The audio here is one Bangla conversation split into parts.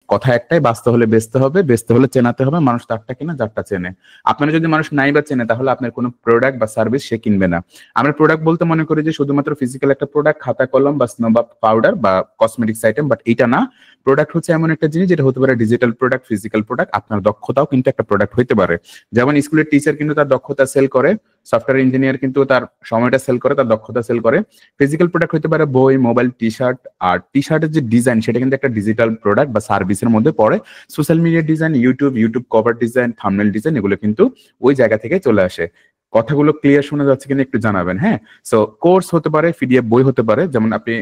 কথা একটাই, বাঁচতে হলে বেচতে হবে, বেচতে হলে চেনাতে হবে, মানুষ তারটা কিনা যারটা চেনে। আপনারা যদি মানুষ নাই বা চেনে তাহলে আপনার কোনো প্রোডাক্ট বা সার্ভিস সে কিনবে না। আমরা প্রোডাক্ট বলতে মনে করি যে শুধুমাত্র ফিজিক্যাল একটা প্রোডাক্ট, খাতা কলম বা স্নো বা পাউডার বা কসমেটিক্স আইটেম, বাট এটা না। প্রোডাক্ট হচ্ছে এমন একটা জিনিস যেটা হতে পারে ডিজিটাল প্রোডাক্ট, ফিজিক্যাল প্রোডাক্ট, আপনার দক্ষতাও কিন্তু একটা প্রোডাক্ট হইতে পারে। যেমন স্কুলের টিচার কিন্তু তার দক্ষতা সেল করে, সফটওয়্যার ইঞ্জিনিয়ার কিন্তু তার সময়টা সেল করে, তার দক্ষতা সেল করে। ফিজিক্যাল প্রোডাক্ট হতে পারে বই, মোবাইল, টি শার্ট। আর টি শার্টের যে ডিজাইন সেটা কিন্তু একটা ডিজিটাল প্রোডাক্ট বা সার্ভিসের মধ্যে পড়ে। Social media design, YouTube cover design, thumbnail design, এগুলো কিন্তু ওই জায়গা থেকে চলে আসে। কথাগুলো ক্লিয়ার শোনা যাচ্ছে কিনা একটু জানাবেন। হ্যাঁ, সো কোর্স হতে পারে, পিডিএফ বই হতে পারে। যেমন আপনি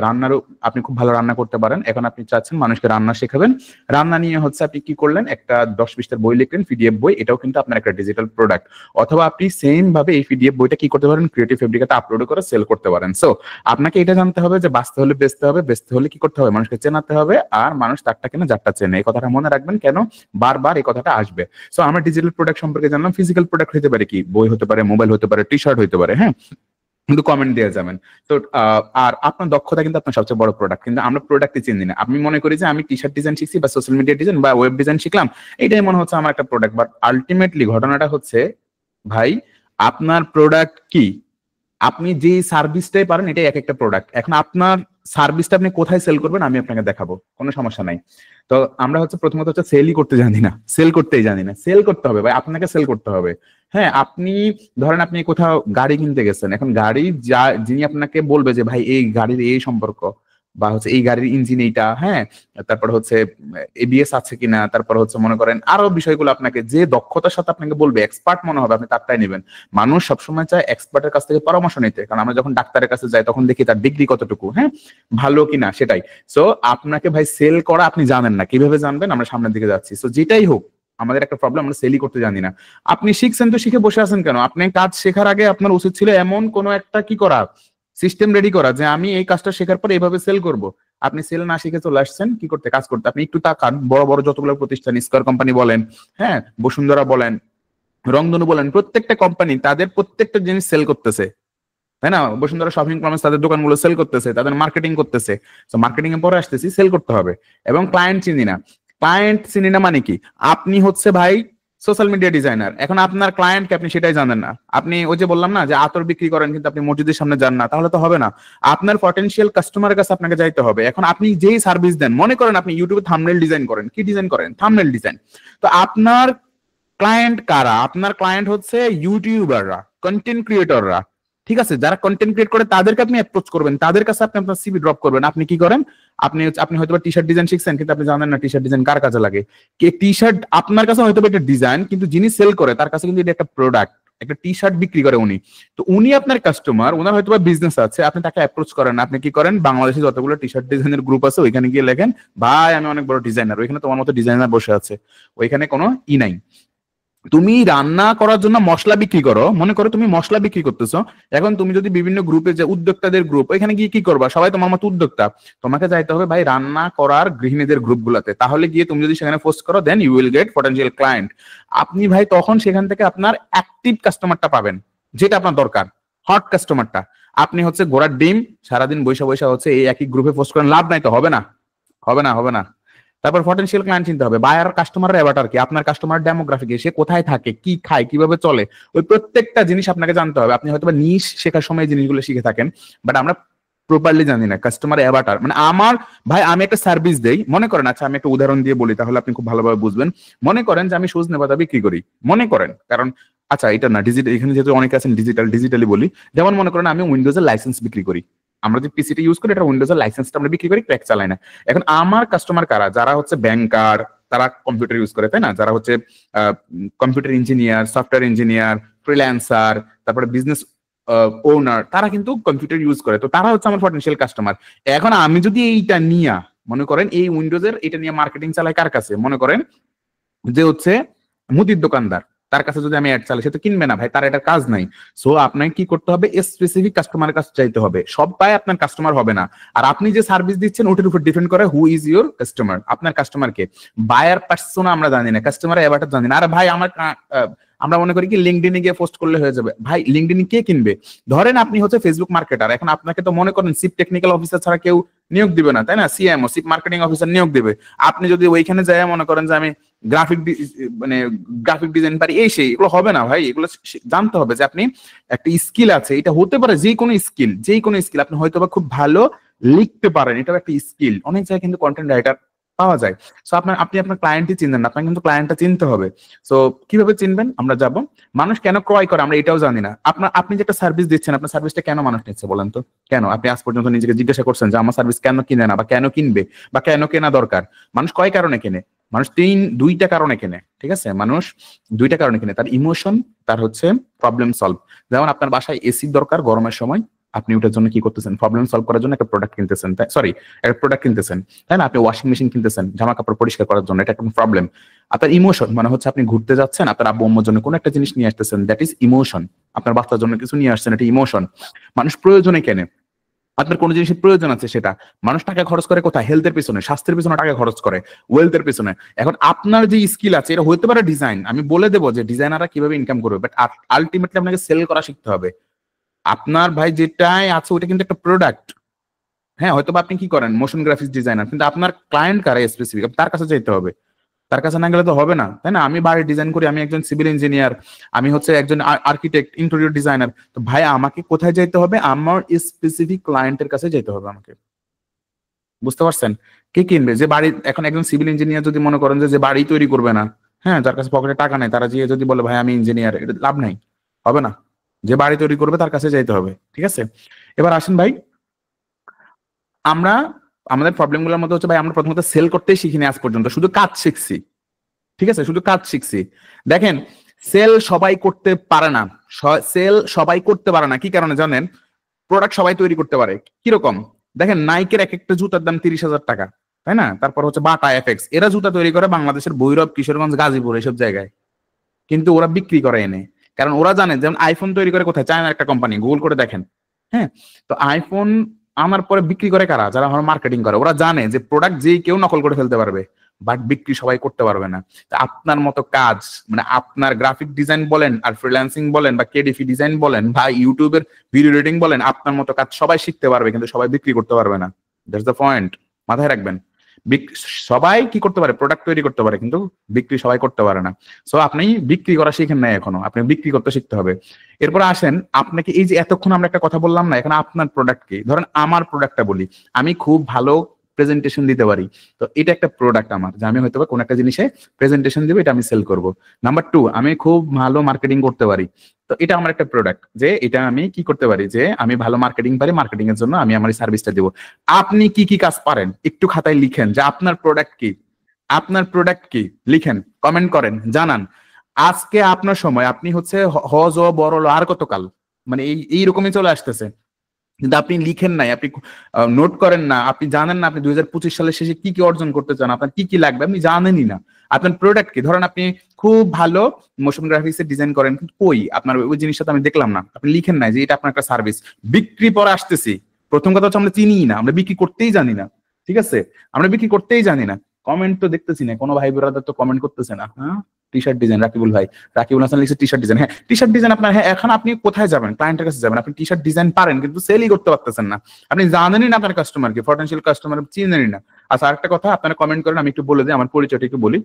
রান্নারও, আপনি খুব ভালো রান্না করতে পারেন, এখন আপনি চাচ্ছেন মানুষকে রান্না শেখাবেন। রান্না নিয়ে হচ্ছে আপনি কি করলেন, একটা 10-20টার বই লিখলেন, পিডিএফ বই, এটাও কিন্তু আপনার একটা ডিজিটাল প্রোডাক্ট। অথবা আপনি সেম ভাবে এই পিডিএফ বইটা কি করতে পারেন, ক্রিয়েটিভ ফেব্রিকাতে আপলোড করে সেল করতে পারেন। সো আপনাকে এটা জানতে হবে যে বাঁচতে হলে বেচতে হবে, বেচতে হলে কি করতে হবে, মানুষকে চেনাতে হবে, আর মানুষ তারটা কিনা যারটা চেনে। এই কথাটা মনে রাখবেন, কেন বারবার এই কথাটা আসবে। সো আমরা ডিজিটাল প্রোডাক্ট সম্পর্কে জানলাম। ফিজিক্যাল প্রোডাক্ট হতে পারে কি, বই হতে পারে, মোবাইল হতে পারে, টি শার্ট হতে পারে। হ্যাঁ, কিন্তু কমেন্ট দিয়ে যাবেন। তো আর আপনার দক্ষতা কিন্তু আপনার সবচেয়ে বড় প্রোডাক্ট, কিন্তু আমরা প্রোডাক্টই চিনি না। আমি মনে করি যে আমি টি শার্ট ডিজাইন শিখছি বা সোশ্যাল মিডিয়া ডিজাইন বা ওয়েব ডিজাইন শিখলাম, এটাই মনে হচ্ছে আমার একটা প্রোডাক্ট। বাট আলটিমেটলি ঘটনাটা হচ্ছে ভাই, আপনার প্রোডাক্ট কি, আপনি যে সার্ভিসটাই পারেন এটাই এক একটা প্রোডাক্ট। এখন আপনার সার্ভিসটা আপনি কোথায় সেল করবেন আমি আপনাকে দেখাবো, কোনো সমস্যা নাই। তো আমরা হচ্ছে প্রথমত হচ্ছে সেলই করতে জানি না, সেল করতেই জানি না। সেল করতে হবে ভাই, আপনাকে সেল করতে হবে। হ্যাঁ, আপনি ধরেন আপনি কোথাও গাড়ি কিনতে গেছেন, এখন গাড়ি যিনি আপনাকে বলবে যে ভাই এই গাড়ির এই সম্পর্ক, বা হচ্ছে এই গাড়ির ইঞ্জিন এইটা, হ্যাঁ, তারপর হচ্ছে এবিএস আছে কিনা, তারপর হচ্ছে মনে করেন আরো বিষয়গুলো আপনাকে যে দক্ষতার সাথে আপনাকে বলবে, এক্সপার্ট মনে হবে, আপনি তারটাই নেবেন। মানুষ সবসময় চায় এক্সপার্টের কাছ থেকে পরামর্শ নিতে, কারণ আমরা যখন ডাক্তারের কাছে যাই তখন দেখি তার ডিগ্রি কতটুকু, হ্যাঁ, ভালো কিনা সেটাই। সো আপনাকে ভাই সেল করা আপনি জানেন না, কিভাবে জানবেন, আমরা সামনের দিকে যাচ্ছি। সো যেটাই হোক, আমাদের একটা প্রবলেম, আমরা সেলই করতে জানি না। আপনি শিখছেন তো শিখে বসে আছেন কেন? আপনি কাজ শেখার আগে আপনার উচিত ছিল এমন কোন একটা কি করা, সিস্টেম রেডি করা, যে আমি এই কাজটা শেখার পর এইভাবে সেল করব। আপনি সেল না শিখে চলে আসছেন কি করতে, কাজ করতে। আপনি একটু তাকান, বড় বড় যতগুলো প্রতিষ্ঠান, স্কয়ার কোম্পানি বলেন, হ্যাঁ, বসুন্ধরা বলেন, রংধনু বলেন, প্রত্যেকটা কোম্পানি তাদের প্রত্যেকটা জিনিস সেল করতেছে, তাই না? বসুন্ধরা শপিং কমপ্লেক্স তাদের দোকানগুলো সেল করতেছে, তাদের মার্কেটিং করতেছে। তো মার্কেটিং এর পরে আসতেছি, সেল করতে হবে। এবং ক্লায়েন্ট চিনি না, ক্লায়েন্ট চিনি না মানে কি, আপনি হচ্ছে ভাই সোশ্যাল মিডিয়া ডিজাইনার, এখন আপনার ক্লায়েন্টকে আপনি সেটাই জানেন না। আপনি ওই যে বললাম না যে আতর বিক্রি করেন কিন্তু আপনি মসজিদের সামনে যান না, তাহলে তো হবে না। আপনার পটেনশিয়াল কাস্টমারের কাছে আপনাকে যাইতে হবে। এখন আপনি যেই সার্ভিস দেন, মনে করেন আপনি ইউটিউবে থাম্বনেল ডিজাইন করেন, কি ডিজাইন করেন, থাম্বনেল ডিজাইন। তো আপনার ক্লায়েন্ট কারা? আপনার ক্লায়েন্ট হচ্ছে ইউটিউবাররা, কন্টেন্ট ক্রিয়েটররা, ঠিক আছে? যারা কন্টেন্ট ক্রিয়েট করে তাদেরকে আপনি অ্যাপ্রোচ করবেন, তাদের কাছে আপনি আপনার সিভি ড্রপ করবেন। আপনি কি করেন, আপনি হয়তো টি শার্ট ডিজাইন শিখছেন কিন্তু আপনি জানেন না টি শার্ট ডিজাইন কার কাজে লাগে। কে টি শার্ট আপনার কাছে হয়তো একটা ডিজাইন, কিন্তু যিনি সেল করে তার কাছে কিন্তু এটা একটা প্রোডাক্ট, একটা টি শার্ট বিক্রি করে উনি। তো উনি আপনার কাস্টমার, ওনার হয়তো বিজনেস আছে, আপনি তাকে অ্যাপ্রোচ করেন। আপনি কি করেন, বাংলাদেশে যতগুলো টি শার্ট ডিজাইনের গ্রুপ আছে ওইখানে গিয়ে লেখেন, ভাই আমি অনেক বড় ডিজাইনার, ওইখানে তোমার মতো ডিজাইনার বসে আছে, ওইখানে কোনো নাই। তুমি রান্না করার জন্য মশলা বিক্রি করো, মনে করো তুমি মশলা বিক্রি করতেছো। এখন তুমি যদি বিভিন্ন গ্রুপে, যে উদ্যোক্তাদের গ্রুপ, ওইখানে গিয়ে কি করবা, সবাই তোমার মতো উদ্যোক্তা। তোমাকে যাইতে হবে ভাই রান্না করার গৃহিণীদের গ্রুপ গুলাতে, তাহলে গিয়ে তুমি যদি সেখানে পোস্ট করো, then you will get potential client. আপনি ভাই তখন সেখান থেকে আপনার অ্যাক্টিভ কাস্টমারটা পাবেন, যেটা আপনার দরকার, হট কাস্টমারটা। আপনি হচ্ছে ঘোড়ার ডিম সারাদিন বৈশা বৈশা হচ্ছে এই একই গ্রুপে পোস্ট করেন, লাভ নাই তো, হবে না, হবে না, হবে না। তারপর পটেনশিয়াল ক্লায়েন্ট চিনতে হবে, বায়ার কাস্টমার অ্যাভাটার কি, আপনার কাস্টমার ডেমোগ্রাফিক, সে কোথায় থাকে, কি খায়, কিভাবে চলে, ওই প্রত্যেকটা জিনিস আপনাকে জানতে হবে। আপনি হয়তো নিশ শেখার সময় জিনিসগুলো শিখে থাকেন, বাট আমরা প্রপারলি জানি না কাস্টমার অ্যাভাটার মানে আমার। ভাই আমি একটা সার্ভিস দেই, মনে করেন, আচ্ছা আমি একটা উদাহরণ দিয়ে বলি তাহলে আপনি খুব ভালোভাবে বুঝবেন। মনে করেন যে আমি সজনে পাতা বিক্রি করি, মনে করেন, কারণ আচ্ছা এটা না ডিজিটাল, এখানে যেহেতু অনেকে আছেন ডিজিটালি বলি। যেমন মনে করেন আমি উইন্ডোজের লাইসেন্স বিক্রি করি, আমরা যে পিসিটা ইউজ করি এটা উইন্ডোজের লাইসেন্সটা আমরা বিক্রি করি, ক্র্যাক চালাই না। এখন আমার কাস্টমার কারা, যারা হচ্ছে ব্যাংকার, তারা কম্পিউটার ইউজ করে, তাই না? যারা হচ্ছে computer engineer, software engineer, freelancer, তারপরে বিজনেস ওনার, তারা কিন্তু কম্পিউটার ইউজ করে। তো তারা হচ্ছে আমার পটেনশিয়াল কাস্টমার। এখন আমি যদি এইটা নিয়ে, মনে করেন এই উইন্ডোজের এটা নিয়ে মার্কেটিং চালাই কার কাছে, মনে করেন যে হচ্ছে মুদির দোকানদার, তার কাছে যদি আমি অ্যাড চালাই সে তো কিনবে না ভাই, তার এটা কাজ নাই। সো আপনাকে কি করতে হবে, স্পেসিফিক কাস্টমারের কাছে চাইতে হবে, সবাই আপনার কাস্টমার হবে না। আর আপনি যে সার্ভিস দিচ্ছেন ওটার উপর ডিপেন্ড করে হু ইজ ইউর কাস্টমার, আপনার কাস্টমারকে। বায়ার পার্সোনা আমরা জানি না, কাস্টমার অ্যাভাটার জানি না। আর ভাই আমার আমরা মনে করি কি লিঙ্কডইনে গিয়ে পোস্ট করলে হয়ে যাবে। ভাই লিঙ্কডইনে কে কিনবে? ধরেন আপনি হচ্ছে ফেসবুক মার্কেটার, এখন আপনাকে তো মনে করেন চিফ টেকনিক্যাল অফিসার ছাড়া কেউ নিয়োগ দিবে না, তাই না? সিএমও, চিফ মার্কেটিং অফিসার নিয়োগ দিবে। আপনি যদি ওইখানে যায় মনে করেন যে আমি গ্রাফিক ডিজাইন পারি, এই সেই, এগুলো হবে না ভাই। এগুলো জানতে হবে যে আপনি একটা স্কিল আছে, এটা হতে পারে যে কোনো স্কিল, আপনি হয়তো বা খুব ভালো লিখতে পারেন, এটাও একটা স্কিল। অনেক জায়গায় কিন্তু কন্টেন্ট রাইটার পাওয়া যায়। সো আপনি আপনার ক্লায়েন্টই চিনবেন না, আপনার কিন্তু ক্লায়েন্টটা চিনতে হবে। সো কিভাবে চিনবেন? আমরা যাব, মানুষ কেন ক্রয় করে আমরা এটাও জানি না। আপনি যে একটা সার্ভিস দিচ্ছেন, আপনার সার্ভিসটা কেন মানুষ নিচ্ছে বলেন তো? কেন? আপনি আজ পর্যন্ত নিজেকে জিজ্ঞাসা করছেন যে আমার সার্ভিস কেন কিনে না, বা কেন কিনবে, বা কেন কেনা দরকার? মানুষ কয় কারণে কেনে? মানুষ দুইটা কারণে কেনে, ঠিক আছে? মানুষ দুইটা কারণে কিনে, তার ইমোশন, তার হচ্ছে প্রবলেম সলভ। যেমন আপনার বাসায় এসি দরকার গরমের সময়, আপনি ওটার জন্য কি করতেছেন? প্রবলেম সলভ করার জন্য একটা প্রোডাক্ট কিনতেছেন, তাই না? আপনি ওয়াশিং মেশিন কিনতেছেন জামা কাপড় পরিষ্কার করার জন্য, এটা একটা প্রবলেম। আপনার ইমোশন মানে হচ্ছে আপনি ঘুরতে যাচ্ছেন, আপনার আব্বু আম্মুর জন্য কোনো একটা জিনিস নিয়ে আসতেছেন, দ্যাট ইজ ইমোশন। আপনার বাচ্চার জন্য কিছু নিয়ে আসছেন, এটা ইমোশন। মানুষ প্রয়োজনে কেনে, আপনার কোনো জিনিসের প্রয়োজন আছে, সেটা মানুষ টাকা খরচ করে কোথায়? হেলথের পিছনে, স্বাস্থ্যের পিছনে টাকা খরচ করে, ওয়েলথের পিছনে। এখন আপনার যে স্কিল আছে, এটা হতে পারে ডিজাইন, আমি বলে দেবো যে ডিজাইনাররা কিভাবে ইনকাম করবে, বাট আলটিমেটলি আপনাকে সেল করা শিখতে হবে। আপনার ভাই যেটাই আছে ওইটা কিন্তু একটা প্রোডাক্ট। হ্যাঁ, হয়তো আপনি কি করেন, মোশন গ্রাফিক্স ডিজাইনার, কিন্তু আপনার ক্লায়েন্ট কারা স্পেসিফিক, তার কাছে যেতে হবে। তার কাছে না গেলে তো হবে না, তাই না? আমি বাড়ি ডিজাইন করি, আমি একজন সিভিল ইঞ্জিনিয়ার, আমি হচ্ছে একজন আর্কিটেক্ট, ইন্টেরিয়র ডিজাইনার। তো ভাই আমাকে কোথায় যেতে হবে? আমার স্পেসিফিক ক্লায়েন্টের কাছে যেতে হবে আমাকে। বুঝতে পারছেন? কে কিনবে? যে বাড়ি, এখন একজন সিভিল ইঞ্জিনিয়ার যদি মনে করেন যে বাড়ি তৈরি করবে না, হ্যাঁ, যার কাছে পকেটে টাকা নেই, তারা যে যদি বলে ভাই আমি ইঞ্জিনিয়ার, এটা লাভ নাই, হবে না। যে বাড়ি তৈরি করবে তার কাছে যাইতে হবে, ঠিক আছে? এবার আসেন ভাই, আমরা আমাদের প্রবলেম গুলোর মধ্যে হচ্ছে ভাই, আমরা প্রথমত সেল করতেই শিখিনি আজ পর্যন্ত, শুধু কাজ শিখছি, ঠিক আছে? শুধু কাজ শিখছি। দেখেন, সেল সবাই করতে পারে না, কি কারণে জানেন? প্রোডাক্ট সবাই তৈরি করতে পারে, কিরকম? দেখেন, নাইকের এক একটা জুতার দাম 30,000 টাকা, তাই না? তারপর হচ্ছে বাটা, এফএক্স, এরা জুতা তৈরি করে বাংলাদেশের ভৈরব, কিশোরগঞ্জ, গাজীপুর, এইসব জায়গায়। কিন্তু ওরা বিক্রি করে এনে, কারণ ওরা জানে, যেমন আইফোন তৈরি করে কোথায়? চায়নার একটা কোম্পানি, গুগল করে দেখেন। হ্যাঁ, তো আইফোন আমার পরে বিক্রি করে কারা? যারা আমার মার্কেটিং করে। ওরা জানে যে প্রোডাক্ট যে কেউ নকল করে ফেলতে পারবে, বাট বিক্রি সবাই করতে পারবে না। আপনার মতো কাজ, মানে আপনার গ্রাফিক ডিজাইন বলেন, আর ফ্রিল্যান্সিং বলেন, বা কেডিফি ডিজাইন বলেন, বা ইউটিউবের ভিডিও এডিটিং বলেন, আপনার মতো কাজ সবাই শিখতে পারবে, কিন্তু সবাই বিক্রি করতে পারবে না। দ্যাটস দ্য পয়েন্ট, মাথায় রাখবেন। সবাই কি করতে পারে? প্রোডাক্ট তৈরি করতে পারে, কিন্তু বিক্রি সবাই করতে পারে না। সো আপনি বিক্রি করা শিখেন নাই এখনো, আপনি বিক্রি করতে শিখতে হবে। এরপর আসেন, আপনাকে এই যে এতক্ষণ আমরা একটা কথা বললাম না, এখন আপনার প্রোডাক্ট কি? ধরেন আমার প্রোডাক্টটা বলি, আমি খুব ভালো প্রেজেন্টেশন দিতে পারি, তো এটা একটা প্রোডাক্ট আমার, যে আমি হয়তো কোন একটা জিনিসে প্রেজেন্টেশন দিব, এটা আমি সেল করব। নাম্বার 2, আমি খুব ভালো মার্কেটিং করতে পারি, তো এটা আমার একটা প্রোডাক্ট, যে এটা আমি কি করতে পারি, যে আমি ভালো মার্কেটিং পারি, মার্কেটিং এর জন্য আমি আমার সার্ভিসটা দিব। আপনি কি কি কাজ পারেন একটু খাতায় লিখেন, যে আপনার প্রোডাক্ট কি, লিখেন, কমেন্ট করেন, জানান। আজকে আপনার সময়, আপনি হচ্ছে হজ ও বড় আর কতকাল, মানে এইরকমই চলে আসতেছে, কিন্তু আপনি লিখেন নাই, আপনি নোট করেন না, আপনি জানেন না আপনি 2025 সালের শেষে কি কি অর্জন করতে চান, আপনার কি কি লাগবে আপনি জানেনই না। আপনার প্রোডাক্ট কি? ধরেন আপনি খুব ভালো মোশন গ্রাফিক্স এর ডিজাইন করেন, কিন্তু কই আপনার ওই জিনিসটা তো আমি দেখলাম না, আপনি লিখেন নাই যে এটা আপনার একটা সার্ভিস। বিক্রি পরে আসতেছি, প্রথম কথা হচ্ছে আমরা চিনিই না, আমরা বিক্রি করতেই জানি না, ঠিক আছে? আমরা বিক্রি করতেই জানি না। কমেন্ট তো দেখতেছি না, কোনো ভাই ব্রাদার তো কমেন্ট করতেছে না। হ্যাঁ, T shirt design, Rakibul Hasan লিখছে টি শার্ট ডিজাইন। হ্যাঁ, টি শার্ট ডিজাইন আপনার, হ্যাঁ, এখন আপনি কোথায় যাবেন? ক্লায়েন্টের কাছে যাবেন, আপনি টি শার্ট ডিজাইন পারেন, কিন্তু সেলই করতে পারতেছেন না, আপনি জানেনই না আপনার কাস্টমারকে, পটেনশিয়াল কাস্টমার চিনেনই না। আচ্ছা, আরেকটা কথা আপনারা কমেন্ট করেন, আমি একটু বলে দিই, আমার পরিচয়টা একটু বলি।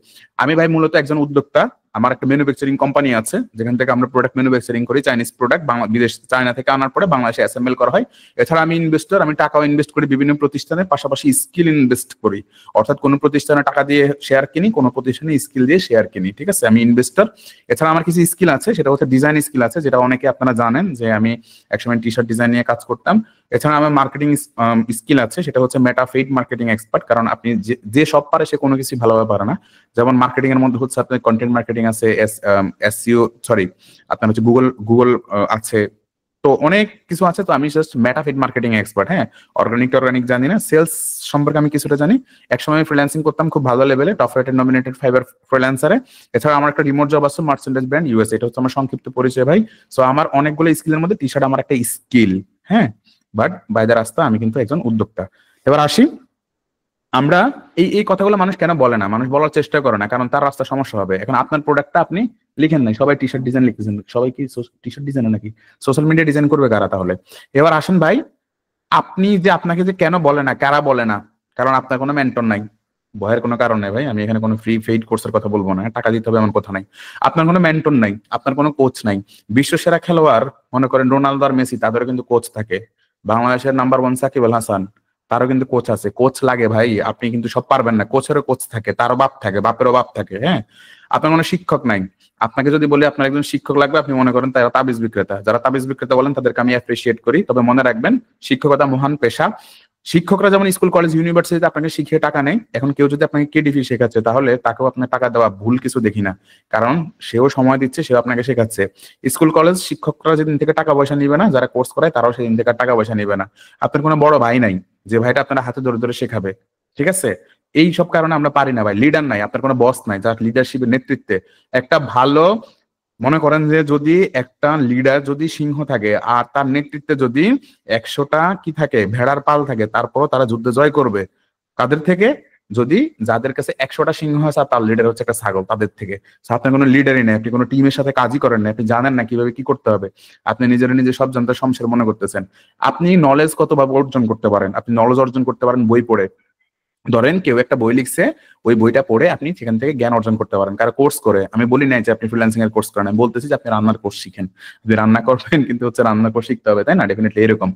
আমি ভাই মূলত একজন উদ্যোক্তা, আমার একটা ম্যানুফ্যাকচারিং কোম্পানি আছে, যেখান থেকে আমরা প্রোডাক্ট ম্যানুফ্যাকচারিং করি, চাইনিজ প্রোডাক্ট, বিদেশ চায়না থেকে আনার পরে বাংলাদেশে অ্যাসেম্বল করা হয়। এছাড়া আমি ইনভেস্টর, আমি টাকাও ইনভেস্ট করি বিভিন্ন প্রতিষ্ঠানে, পাশাপাশি স্কিল ইনভেস্ট করি, অর্থাৎ কোনো প্রতিষ্ঠানে টাকা দিয়ে শেয়ার কিনি, কোনো প্রতিষ্ঠানে স্কিল দিয়ে শেয়ার কিনি, ঠিক আছে? আমি ইনভেস্টর। এছাড়া আমার কিছু স্কিল আছে, সেটা হচ্ছে ডিজাইন স্কিল আছে, যেটা অনেকে আপনারা জানেন যে আমি একসময় টি শার্ট ডিজাইন নিয়ে কাজ করতাম। এছাড়া আমার মার্কেটিং স্কিল আছে, সেটা হচ্ছে মেটাফেইড মার্কেটিং এক্সপার্ট, কারণ আপনি যে সব পারে সে কোনো কিছু ভালোভাবে পারে না। যেমন মার্কেটিং এর মধ্যে হচ্ছে আপনার কন্টেন্ট মার্কেটিং আছে, এসইও, সরি, আপনার হচ্ছে গুগল আছে, তো অনেক কিছু আছে। তো আমি জাস্ট মেটাফিট মার্কেটিং এক্সপার্ট। হ্যাঁ, অর্গানিক জানি না, সেলস সম্পর্কে আমি কিছুটা জানি। একসময় আমি ফ্রিল্যান্সিং করতাম খুব ভালো লেভেলে, টপ রেটেড নমিনেটেড ফাইবার ফ্রিল্যান্সারে। এছাড়া আমার একটা রিমোট জব আছে, মার্চেন্ডাইজ ব্র্যান্ড ইউএস, এটা হচ্ছে আমার সংক্ষিপ্ত পরিচয় ভাই। সো আমার অনেকগুলো স্কিলের মধ্যে টি শার্ট আমার একটা স্কিল, হ্যাঁ, বাট বাই দ্য রাস্তা আমি কিন্তু একজন উদ্যোক্তা। এবার আসি, আমরা এই কথাগুলো মানুষ কেন বলে না, মানুষ বলার চেষ্টা করে না, কারণ তার রাস্তা সমস্যা হবে। এখন আপনার প্রোডাক্টটা আপনি লিখেন নাই, সবাই টি শার্ট ডিজাইন লিখতেছেন, সবাই কি টি শার্ট ডিজাইন নাকি? সোশ্যাল মিডিয়া ডিজাইন করবে কারা তাহলে? এবার আসেন ভাই, আপনি যে আপনাকে যে কেন বলে না, কারা বলে না? কারণ আপনার কোনো মেন্টর নাই। ভয়ের কোনো কারণ নেই ভাই, আমি এখানে কোনো ফ্রি পেইড কোর্সের কথা বলবো না, টাকা দিতে হবে এমন কথা নাই। আপনার কোনো মেন্টর নাই, আপনার কোনো কোচ নাই। বিশ্বসেরা খেলোয়াড় মনে করেন রোনালদো আর মেসি, তাদেরও কিন্তু কোচ থাকে। বাংলাদেশের নাম্বার 1 সাকিব আল হাসান, তারও কিন্তু কোচ আছে। কোচ লাগে ভাই, আপনি কিন্তু সব পারবেন না। কোচেরও কোচ থাকে, তারও বাপ থাকে, বাপেরও বাপ থাকে। হ্যাঁ, আপনার কোনো শিক্ষক নাই। আপনাকে যদি বলি আপনার একজন শিক্ষক লাগবে, আপনি মনে করেন তারা তাবিজ বিক্রেতা। যারা তাবিজ বিক্রেতা বলেন তাদেরকে আমি অ্যাপ্রিসিয়েট করি, তবে মনে রাখবেন শিক্ষকতা মহান পেশা। শিক্ষকরা যেমন স্কুল কলেজ ইউনিভার্সিটিতে আপনাকে শিখিয়ে টাকা নেয়, এখন কেউ যদি আপনাকে কেডিপি শেখাচ্ছে তাহলে তাকেও আপনার টাকা দেওয়া ভুল কিছু দেখি না, কারণ সেও সময় দিচ্ছে, সেও আপনাকে শেখাচ্ছে। স্কুল কলেজ শিক্ষকরা যেদিন থেকে টাকা পয়সা নিবে না, যারা কোর্স করায় তারাও সেদিন থেকে টাকা পয়সা নিবে না। আপনার কোনো বড় ভাই নাই যে ভাইটা আপনারা হাতে ধরে ধরে শেখাবে, ঠিক আছে? এই সব কারণে আমরা পারি না ভাই। লিডার নাই, আপনার কোনো বস নাই যার লিডারশিপের নেতৃত্বে একটা ভালো, মনে করেন যে যদি একটা লিডার যদি সিংহ থাকে আর তার নেতৃত্বে যদি 100টা কি থাকে, ভেড়ার পাল থাকে, তারপরও তারা যুদ্ধে জয় করবে তাদের থেকে, যদি যাদের কাছে 100টা সিংহ আছে আর তার লিডার হচ্ছে একটা ছাগল, তাদের থেকে। আপনার কোনো লিডারই নেই, আপনি কোনো টিমের সাথে কাজই করেন না, আপনি জানেন না কিভাবে কি করতে হবে। আপনি নিজে সব জানতে শমশের মনে করতেছেন। আপনি নলেজ কতভাবে অর্জন করতে পারেন? আপনি নলেজ অর্জন করতে পারেন বই পড়ে। ধরেন কেউ একটা বই লিখছে, ওই বইটা পড়ে আপনি সেখান থেকে জ্ঞান অর্জন করতে পারেন। কারো কোর্স করে, আমি বলি নাই যে আপনি ফ্রিল্যান্সিং এর কোর্স করেন, আমি বলতেছি যে আপনি রান্নার কোর্স শিখেন। আপনি রান্না করবেন কিন্তু হচ্ছে রান্নার কোর্স শিখতে হবে, তাই না? ডেফিনেটলি এরকম।